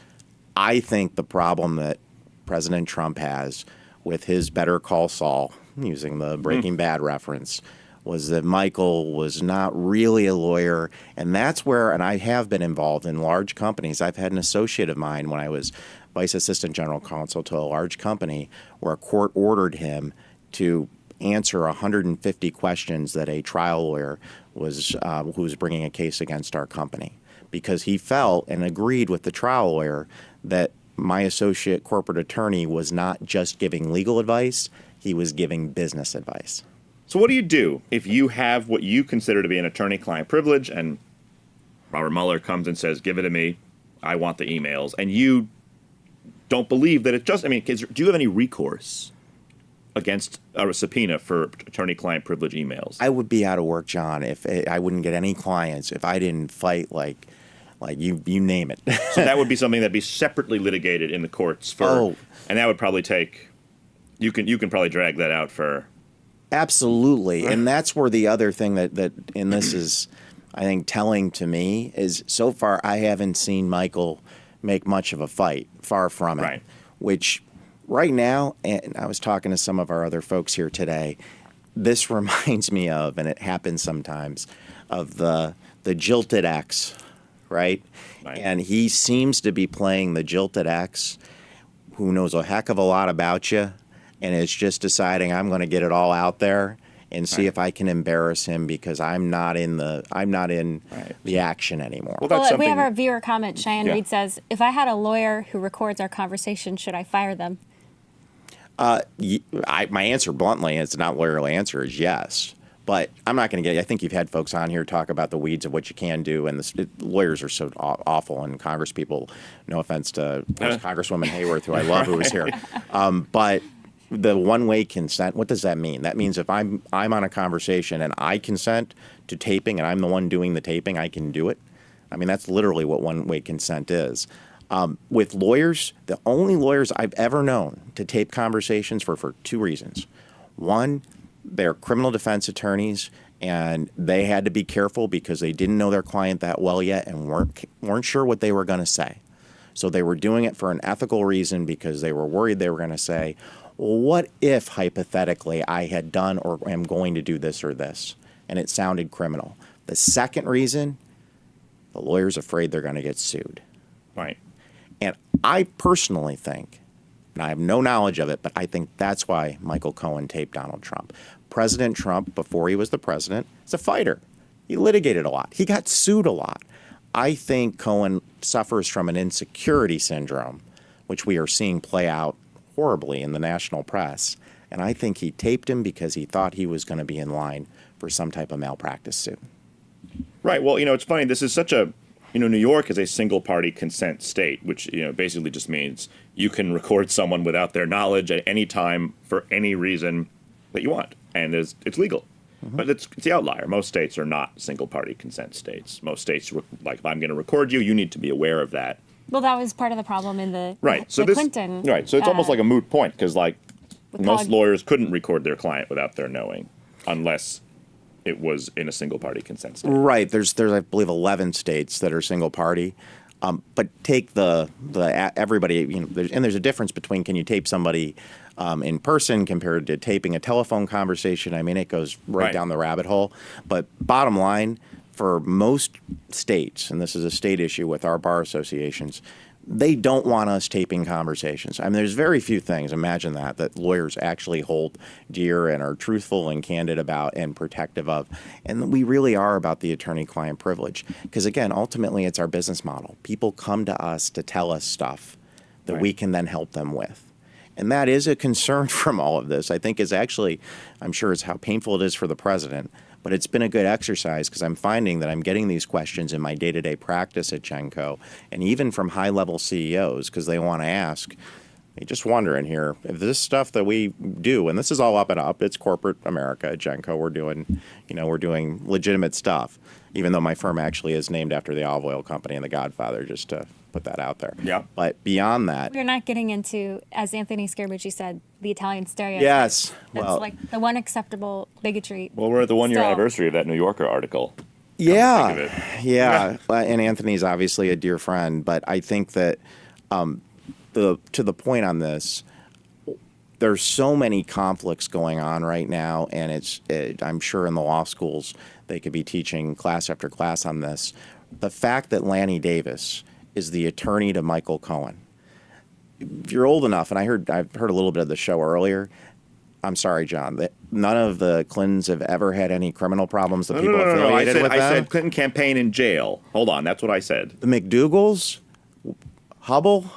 I think the problem that President Trump has with his Better Call Saul, using the Breaking Bad reference, was that Michael was not really a lawyer. And that's where, and I have been involved in large companies. I've had an associate of mine when I was vice assistant general counsel to a large company where a court ordered him to answer 150 questions that a trial lawyer was who was bringing a case against our company, because he felt and agreed with the trial lawyer that my associate corporate attorney was not just giving legal advice, he was giving business advice. So what do you do if you have what you consider to be an attorney-client privilege and Robert Mueller comes and says, give it to me, I want the emails, and you don't believe that it just, do you have any recourse against a subpoena for attorney-client privilege emails? I would be out of work, John, if I wouldn't get any clients if I didn't fight like you name it. So that would be something that'd be separately litigated in the courts and that would probably take, you can probably drag that out for. Absolutely, and that's where the other thing that in this is, I think, telling to me is so far I haven't seen Michael make much of a fight, far from it, right. Which right now, and I was talking to some of our other folks here today, this reminds me of, and it happens sometimes, of the jilted ex, right? And he seems to be playing the jilted ex who knows a heck of a lot about you and is just deciding I'm going to get it all out there and see if I can embarrass him because I'm not in the action anymore. Well, we have our viewer comment. Cheyenne Reed says, if I had a lawyer who records our conversation, should I fire them? My answer bluntly, it's not lawyerly answer, is yes. But I'm not going to I think you've had folks on here talk about the weeds of what you can do, and lawyers are so awful, and Congress people, no offense to Congresswoman Hayworth, who I love, who is here. But the one-way consent, what does that mean? That means if I'm on a conversation and I consent to taping and I'm the one doing the taping, I can do it. That's literally what one-way consent is. With lawyers, the only lawyers I've ever known to tape conversations for two reasons. One, they're criminal defense attorneys, and they had to be careful because they didn't know their client that well yet and weren't sure what they were going to say. So they were doing it for an ethical reason because they were worried they were going to say, well, what if, hypothetically, I had done or am going to do this or this, and it sounded criminal. The second reason, the lawyer's afraid they're going to get sued. Right. And I personally think, and I have no knowledge of it, but I think that's why Michael Cohen taped Donald Trump. President Trump, before he was the president, is a fighter. He litigated a lot. He got sued a lot. I think Cohen suffers from an insecurity syndrome, which we are seeing play out horribly in the national press. And I think he taped him because he thought he was going to be in line for some type of malpractice suit. Right. Well, it's funny. This is such a, New York is a single party consent state, which, basically just means you can record someone without their knowledge at any time for any reason that you want. And it's legal. But it's the outlier. Most states are not single party consent states. Most states, like, if I'm going to record you, you need to be aware of that. Well, that was part of the problem in the So Clinton. Right. So it's almost like a moot point because, like, most Cog- lawyers couldn't record their client without their knowing unless it was in a single party consent state. Right. There's I believe 11 states that are single party. But take the everybody, there's a difference between can you tape somebody in person compared to taping a telephone conversation. I mean, it goes right down the rabbit hole. But bottom line, for most states, and this is a state issue with our bar associations, they don't want us taping conversations. I mean, there's very few things, imagine that lawyers actually hold dear and are truthful and candid about and protective of. And we really are about the attorney-client privilege. Because, again, ultimately, it's our business model. People come to us to tell us stuff that we can then help them with. And that is a concern from all of this. I think is actually, I'm sure it's how painful it is for the president. But it's been a good exercise because I'm finding that I'm getting these questions in my day-to-day practice at Genco and even from high-level CEOs because they want to ask, hey, just wondering here, if this stuff that we do, and this is all up and up, it's corporate America at Genco, we're doing legitimate stuff, even though my firm actually is named after the olive oil company and the Godfather, just to put that out there. Yeah. But beyond that. We're not getting into, as Anthony Scaramucci said, the Italian stereotype. Yes. That's like the one acceptable bigotry. Well, we're at the 1 year Still. anniversary of that New Yorker article. Yeah. Yeah. And Anthony's obviously a dear friend, but I think that to the point on this, there's so many conflicts going on right now, and I'm sure in the law schools they could be teaching class after class on this. The fact that Lanny Davis is the attorney to Michael Cohen. If you're old enough, and I've heard a little bit of the show earlier. I'm sorry, John, that none of the Clintons have ever had any criminal problems that people affiliated with them. I said Clinton campaign in jail. Hold on, that's what I said. The McDougalls, Hubble.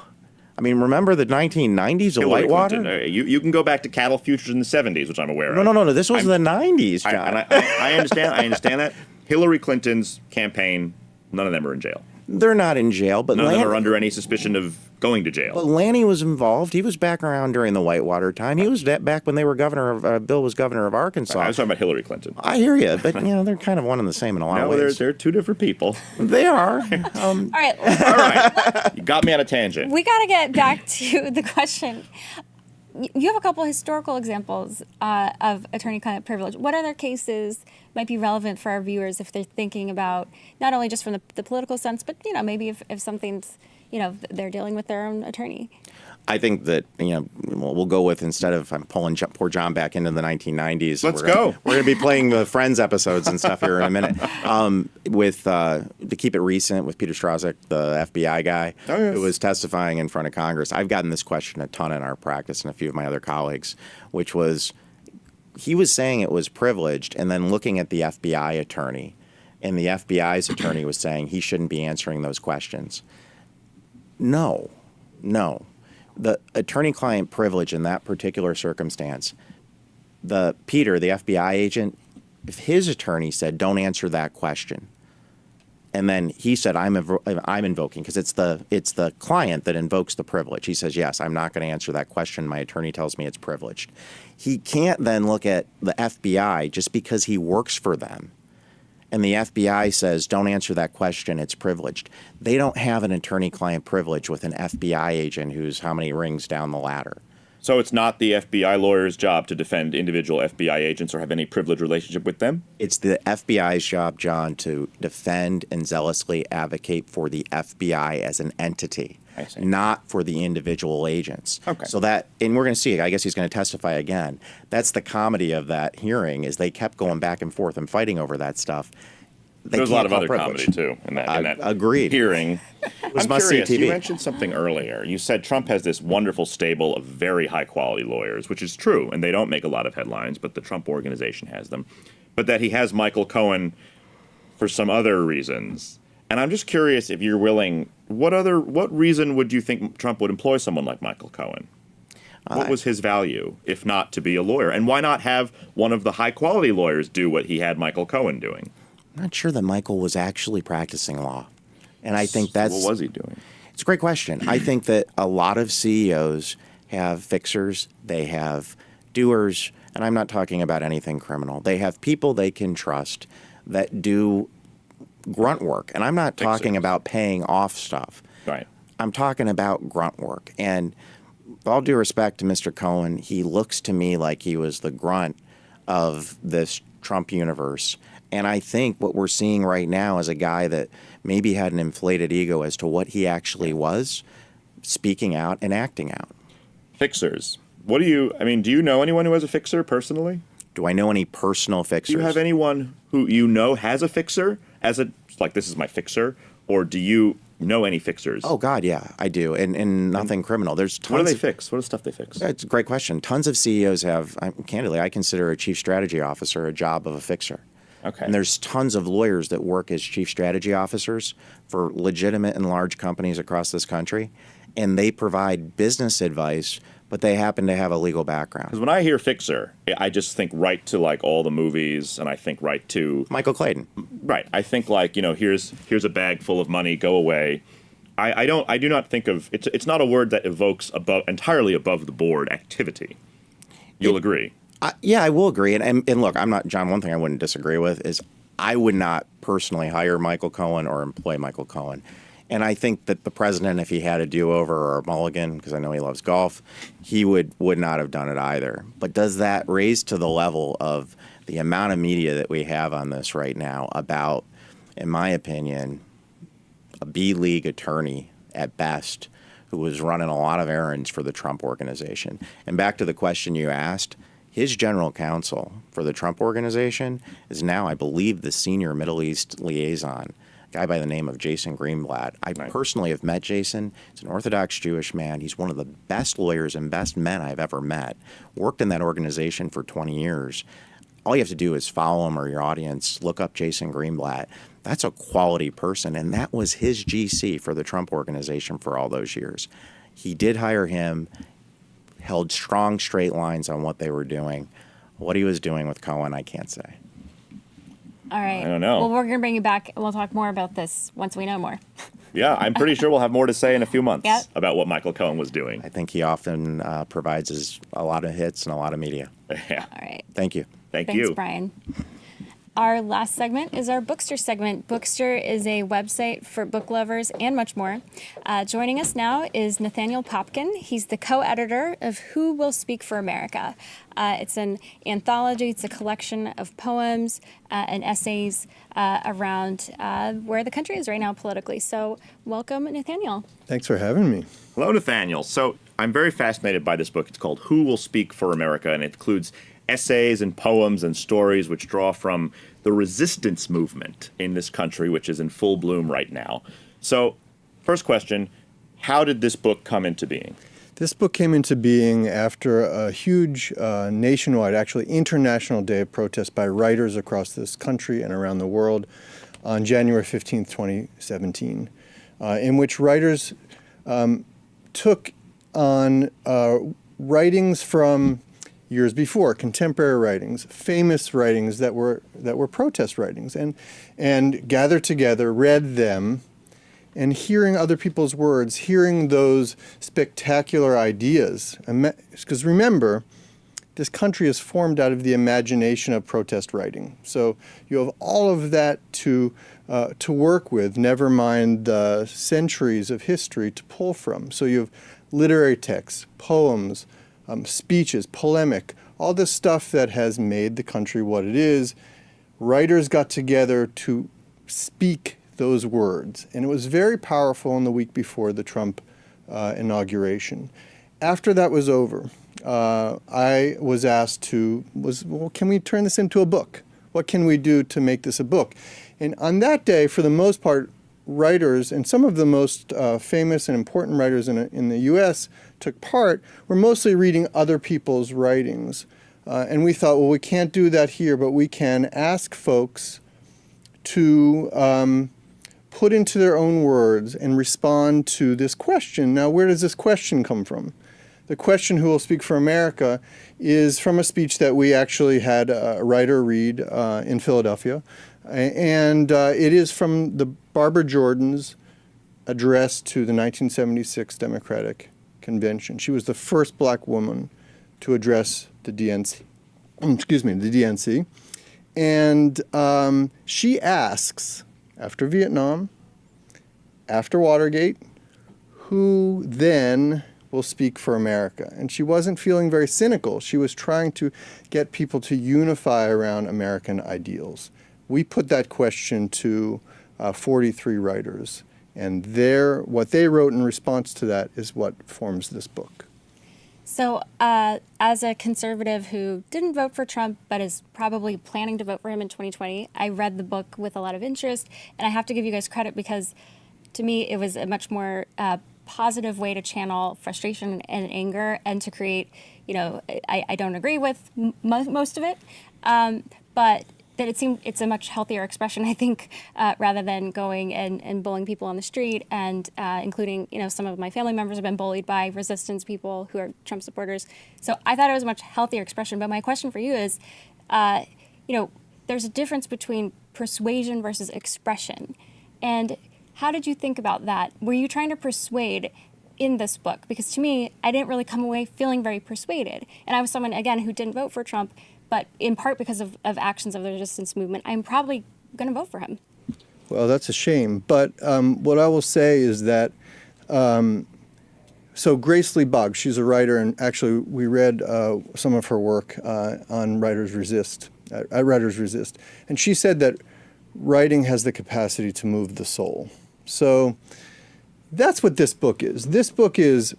I mean, remember the 1990s of Hillary Whitewater? Clinton. You can go back to cattle futures in the 70s, which I'm aware of. No. This was the 90s, John. I understand. I understand that. Hillary Clinton's campaign, none of them are in jail. They're not in jail, but None of them are under any suspicion of going to jail. But Lanny was involved. He was back around during the Whitewater time. He was back when they were Bill was governor of Arkansas. I was talking about Hillary Clinton. I hear you, but they're kind of one and the same in a lot of ways. They're two different people. They are. All right. All right, you got me on a tangent. We got to get back to the question. You have a couple historical examples of attorney-client privilege. What other cases might be relevant for our viewers if they're thinking about not only just from the political sense, but maybe if something's they're dealing with their own attorney? I think that we'll go with, instead of I'm pulling poor John back into the 1990s. Let's go. We're going to be playing the Friends episodes and stuff here in a minute. To keep it recent, with Peter Strzok, the FBI guy who was testifying in front of Congress. I've gotten this question a ton in our practice and a few of my other colleagues, which was he was saying it was privileged, and then looking at the FBI attorney, and the FBI's attorney was saying he shouldn't be answering those questions. No. The attorney-client privilege in that particular circumstance, Peter, the FBI agent, if his attorney said, don't answer that question, and then he said, I'm invoking, because it's the client that invokes the privilege. He says, yes, I'm not going to answer that question. My attorney tells me it's privileged. He can't then look at the FBI just because he works for them, and the FBI says, don't answer that question, it's privileged. They don't have an attorney-client privilege with an FBI agent who's how many rings down the ladder. So it's not the FBI lawyer's job to defend individual FBI agents or have any privileged relationship with them? It's the FBI's job, John, to defend and zealously advocate for the FBI as an entity, not for the individual agents. Okay. So that, and we're going to see, I guess he's going to testify again. That's the comedy of that hearing, is they kept going back and forth and fighting over that stuff. There's a lot of other comedy, too, in that agreed. hearing. I'm must-see curious, TV. you mentioned something earlier. You said Trump has this wonderful stable of very high-quality lawyers, which is true, and they don't make a lot of headlines, but the Trump organization has them. But that he has Michael Cohen for some other reasons. And I'm just curious, if you're willing, what reason would you think Trump would employ someone like Michael Cohen? What was his value, if not to be a lawyer? And why not have one of the high-quality lawyers do what he had Michael Cohen doing? I'm not sure that Michael was actually practicing law. And I think that's... What was he doing? It's a great question. I think that a lot of CEOs have fixers, they have doers, and I'm not talking about anything criminal. They have people they can trust that do grunt work. And I'm not talking about paying off stuff. Right. I'm talking about grunt work. And with all due respect to Mr. Cohen, he looks to me like he was the grunt of this Trump universe. And I think what we're seeing right now is a guy that maybe had an inflated ego as to what he actually was, speaking out and acting out. Fixers. What do you know anyone who has a fixer personally? Do I know any personal fixers? Do you have anyone who you know has a fixer this is my fixer? Or do you know any fixers? Oh, God, yeah, I do. And nothing criminal. There's tons What do they of, fix? What is stuff they fix? It's a great question. Tons of CEOs have, candidly, I consider a chief strategy officer a job of a fixer. Okay. And there's tons of lawyers that work as chief strategy officers for legitimate and large companies across this country. And they provide business advice, but they happen to have a legal background. Because when I hear fixer, I just think right to like all the movies, and I think right to Michael Clayton. Right. I think like, here's a bag full of money, go away. I do not think of it's not a word that evokes entirely above the board activity. You'll agree. Yeah, I will agree. And look, I'm not John. One thing I wouldn't disagree with is I would not personally hire Michael Cohen or employ Michael Cohen. And I think that the president, if he had a do-over or a mulligan, because I know he loves golf, he would not have done it either. But does that raise to the level of the amount of media that we have on this right now about, in my opinion, a B-League attorney at best who was running a lot of errands for the Trump organization? And back to the question you asked, his general counsel for the Trump organization is now, I believe, the senior Middle East liaison, a guy by the name of Jason Greenblatt. I personally have met Jason. He's an Orthodox Jewish man. He's one of the best lawyers and best men I've ever met. Worked in that organization for 20 years. All you have to do is follow him or your audience, look up Jason Greenblatt. That's a quality person, and that was his GC for the Trump organization for all those years. He did hire him, held strong straight lines on what they were doing. What he was doing with Cohen, I can't say. All right. I don't know. Well, we're going to bring you back, and we'll talk more about this once we know more. Yeah, I'm pretty sure we'll have more to say in a few months Yep. about what Michael Cohen was doing. I think he often provides us a lot of hits and a lot of media. Yeah. All right. Thank you. Thanks, Thanks, Brian. Our last segment is our Bookster segment. Bookster is a website for book lovers and much more. Joining us now is Nathaniel Popkin. He's the co-editor of Who Will Speak for America. It's an anthology. It's a collection of poems and essays around where the country is right now politically. So welcome, Nathaniel. Thanks for having me. Hello, Nathaniel. So I'm very fascinated by this book. It's called Who Will Speak for America, and it includes essays and poems and stories which draw from the resistance movement in this country, which is in full bloom right now. So, first question, how did this book come into being? This book came into being after a huge nationwide, actually international day of protest by writers across this country and around the world on January 15th, 2017, in which writers took on writings from years before, contemporary writings, famous writings that were protest writings, and gathered together, read them, and hearing other people's words, hearing those spectacular ideas. Because remember, this country is formed out of the imagination of protest writing. So you have all of that to work with, never mind the centuries of history to pull from. So you have literary texts, poems, speeches, polemic, all this stuff that has made the country what it is. Writers got together to speak those words, and it was very powerful in the week before the Trump inauguration. After that was over, I was asked well, can we turn this into a book? What can we do to make this a book? And on that day, for the most part, writers, and some of the most famous and important writers in the U.S. took part, were mostly reading other people's writings. And we thought, well, we can't do that here, but we can ask folks to put into their own words and respond to this question. Now, where does this question come from? the question, who will speak for America, is from a speech that we actually had a writer read in Philadelphia. And it is from the Barbara Jordan's address to the 1976 Democratic Convention. She was the first black woman to address the DNC. The DNC. And she asks, after Vietnam, after Watergate, who then will speak for America? And she wasn't feeling very cynical. She was trying to get people to unify around American ideals. We put that question to 43 writers, and what they wrote in response to that is what forms this book. So, as a conservative who didn't vote for Trump but is probably planning to vote for him in 2020, I read the book with a lot of interest, and I have to give you guys credit because, to me, it was a much more positive way to channel frustration and anger and to create, I don't agree with most of it, but that it's a much healthier expression, I think, rather than going and bullying people on the street and including, some of my family members have been bullied by resistance people who are Trump supporters. So I thought it was a much healthier expression. But my question for you is, there's a difference between persuasion versus expression. And how did you think about that? Were you trying to persuade in this book? Because to me, I didn't really come away feeling very persuaded. And I was someone, again, who didn't vote for Trump, but in part because of actions of the resistance movement, I'm probably going to vote for him. Well, that's a shame. But what I will say is that, so Grace Lee Boggs, she's a writer, and actually we read some of her work on Writers Resist, at Writers Resist. And she said that writing has the capacity to move the soul. So that's what this book is. This book is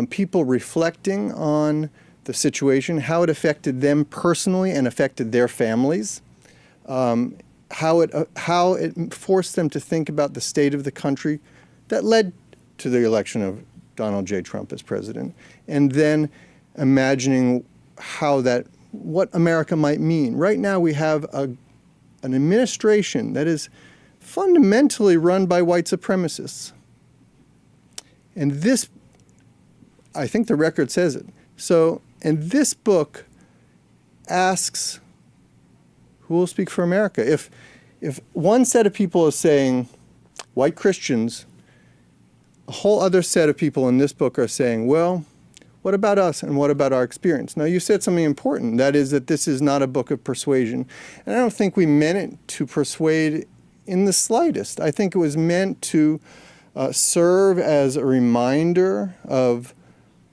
people reflecting on the situation, how it affected them personally and affected their families, how it forced them to think about the state of the country that led to the election of Donald J. Trump as president, and then imagining what America might mean. Right now we have an administration that is fundamentally run by white supremacists. And this, I think the record says it. And this book asks, who will speak for America? If one set of people is saying, white Christians, a whole other set of people in this book are saying, well, what about us and what about our experience? Now, you said something important. That is that this is not a book of persuasion. And I don't think we meant it to persuade in the slightest. I think it was meant to serve as a reminder of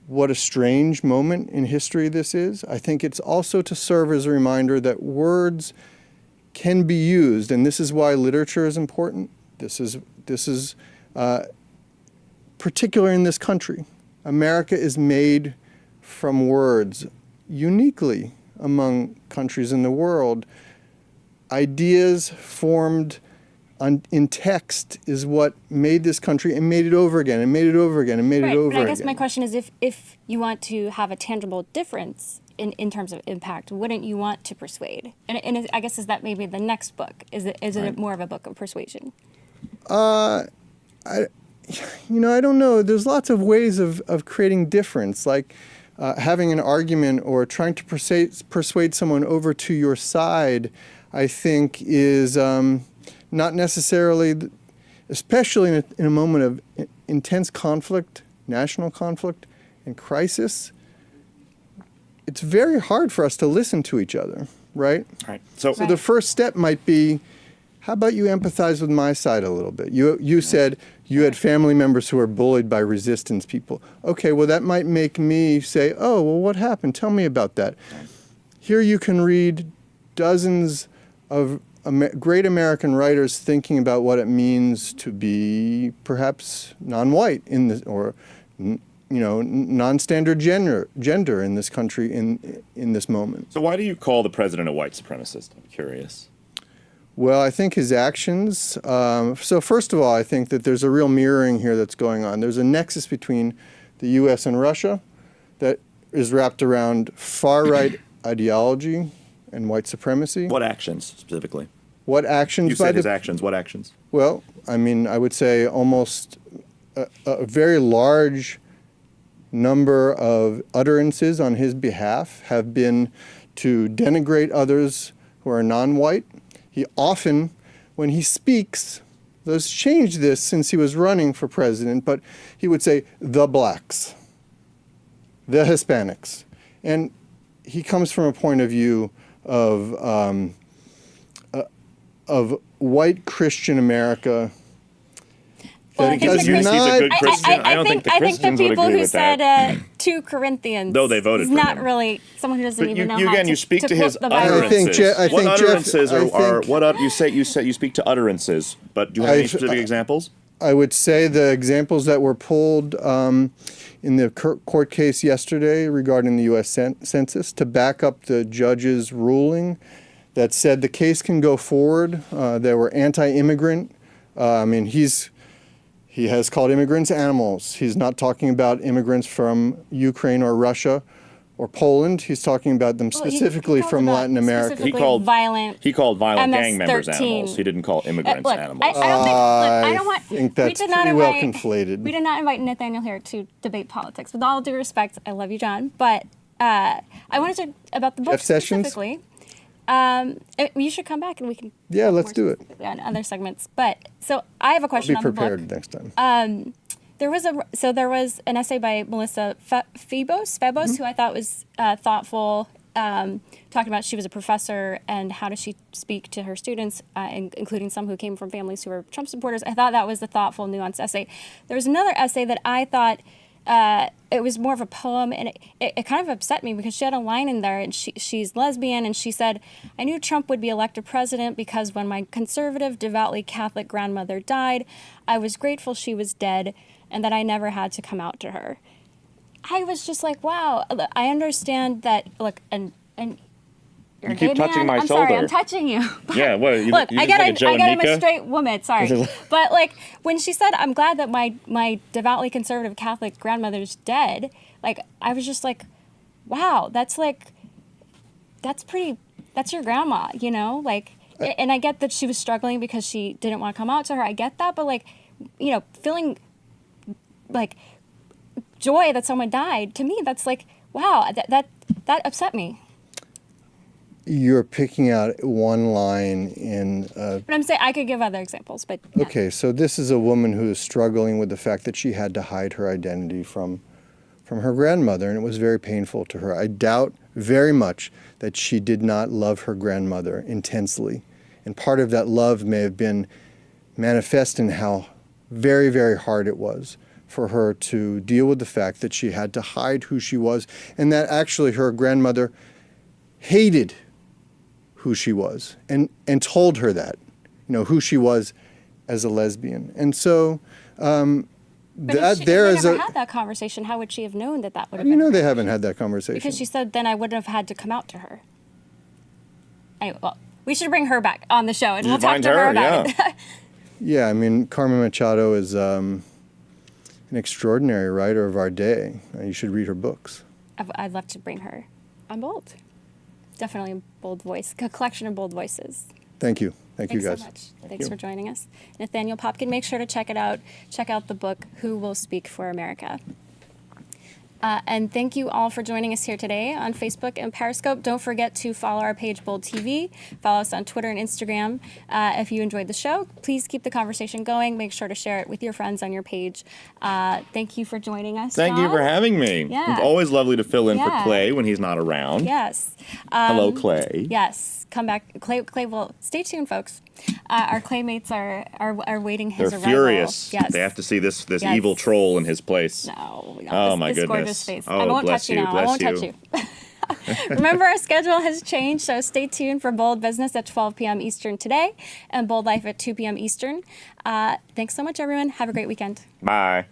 what a strange moment in history this is. I think it's also to serve as a reminder that words can be used, and this is why literature is important. This is particular in this country. America is made from words, uniquely among countries in the world. Ideas formed in text is what made this country, and made it over again, and made it over again, and made it over again. But I guess my question is, if you want to have a tangible difference in terms of impact, wouldn't you want to persuade? And I guess is that maybe the next book? Is it more of a book of persuasion? I don't know. There's lots of ways of creating difference, like having an argument or trying to persuade someone over to your side, I think is not necessarily, especially in a moment of intense conflict, national conflict, and crisis, it's very hard for us to listen to each other, right? Right. So the first step might be, how about you empathize with my side a little bit? You said you had family members who were bullied by resistance people. Okay, well, that might make me say, oh, well, what happened? Tell me about that. Here you can read dozens of great American writers thinking about what it means to be perhaps non-white in this, or non-standard gender in this country in this moment. So why do you call the president a white supremacist? I'm curious. Well, I think his actions, so first of all, I think that there's a real mirroring here that's going on. There's a nexus between the U.S. and Russia that is wrapped around far-right ideology and white supremacy. What actions, specifically? What actions? You said his actions. What actions? Well, I mean, I would say almost a very large number of utterances on his behalf have been to denigrate others who are non-white. He often, when he speaks, there's changed this since he was running for president, but he would say, the blacks, the Hispanics. And he comes from a point of view of white Christian America. Well, I think Because the he's a good Christian. I don't think the I think Christians the would people agree who with said that. 2 Corinthians. No, they voted is for not him. really someone who doesn't But even know you how again, to you speak to quote his the Bible. utterances. I think What Jeff- utterances I are think- what you say you speak to utterances, but do you have any specific examples? I would say the examples that were pulled in the court case yesterday regarding the U.S. Census to back up the judge's ruling that said the case can go forward. They were anti-immigrant. He has called immigrants animals. He's not talking about immigrants from Ukraine or Russia or Poland. He's talking about them Well, he specifically called from them Latin America. specifically He called violent. gang members MS-13. animals. He didn't call immigrants Look, animals. I don't think. Look, I don't want. think we that's did not pretty well invite- conflated. We did not invite Nathaniel here to debate politics. With all due respect, I love you, John, but I wanted to about the book Jeff Sessions? specifically. You should come back and we can. Yeah, talk let's more do it. specifically on other segments. But so I have a question Be on the book. prepared next time. There was an essay by Melissa Febos, who I thought was thoughtful, talking about she was a professor and how does she speak to her students, including some who came from families who were Trump supporters. I thought that was a thoughtful, nuanced essay. There was another essay that I thought it was more of a poem, and it kind of upset me because she had a line in there, and she's lesbian, and she said, "I knew Trump would be elected president because when my conservative, devoutly Catholic grandmother died, I was grateful she was dead and that I never had to come out to her." I was just like, wow, I understand that, look, and you're a You keep gay touching man. my I'm sorry, shoulder. I'm touching you. Yeah, what? Look, you I just get like a it. Joe I and get I'm a Mika? straight woman. Sorry, but like when she said, "I'm glad that my devoutly conservative Catholic grandmother's dead," like I was just like, "Wow, that's pretty. That's your grandma, you know." Like, and I get that she was struggling because she didn't want to come out to her. I get that, but like, feeling like joy that someone died, to me, that's like, wow, that upset me. You're picking out one line in. But I'm saying I could give other examples, but yeah. Okay, so this is a woman who is struggling with the fact that she had to hide her identity from her grandmother, and it was very painful to her. I doubt very much that she did not love her grandmother intensely, and part of that love may have been manifest in how very, very hard it was for her to deal with the fact that she had to hide who she was, and that actually her grandmother hated who she was and told her that, who she was as a lesbian. And so But that if there they is never a, had that conversation, how would she have known that would have been they her? haven't had that conversation. Because she said then I wouldn't have had to come out to her. Anyway, well, we should bring her back on the show and we'll talk find to her her, about it. Yeah, I mean, Carmen Machado is an extraordinary writer of our day. You should read her books. I'd love to bring her on Bold. Definitely a bold voice, a collection of bold voices. Thank you. Thank you, Thanks guys. so much. Thanks for joining us. Nathaniel Popkin, make sure to check it out. Check out the book, Who Will Speak for America? And thank you all for joining us here today on Facebook and Periscope. Don't forget to follow our page, Bold TV. Follow us on Twitter and Instagram. If you enjoyed the show, please keep the conversation going. Make sure to share it with your friends on your page. Thank you for joining us, Thank you John. for having me. Yeah. It's always lovely to fill in for Yeah. Clay when he's not around. Yes. Hello, Clay. Yes. Come back. Clay will stay tuned, folks. Our Claymates are waiting his They're arrival. furious. Yes. They have to see this Yes. evil troll in his place. No. Oh, this, my this goodness. gorgeous face. Oh, I won't bless touch you you, now. I bless won't touch you. you. Remember, our schedule has changed, so stay tuned for Bold Business at 12 p.m. Eastern today and Bold Life at 2 p.m. Eastern. Thanks so much, everyone. Have a great weekend. Bye.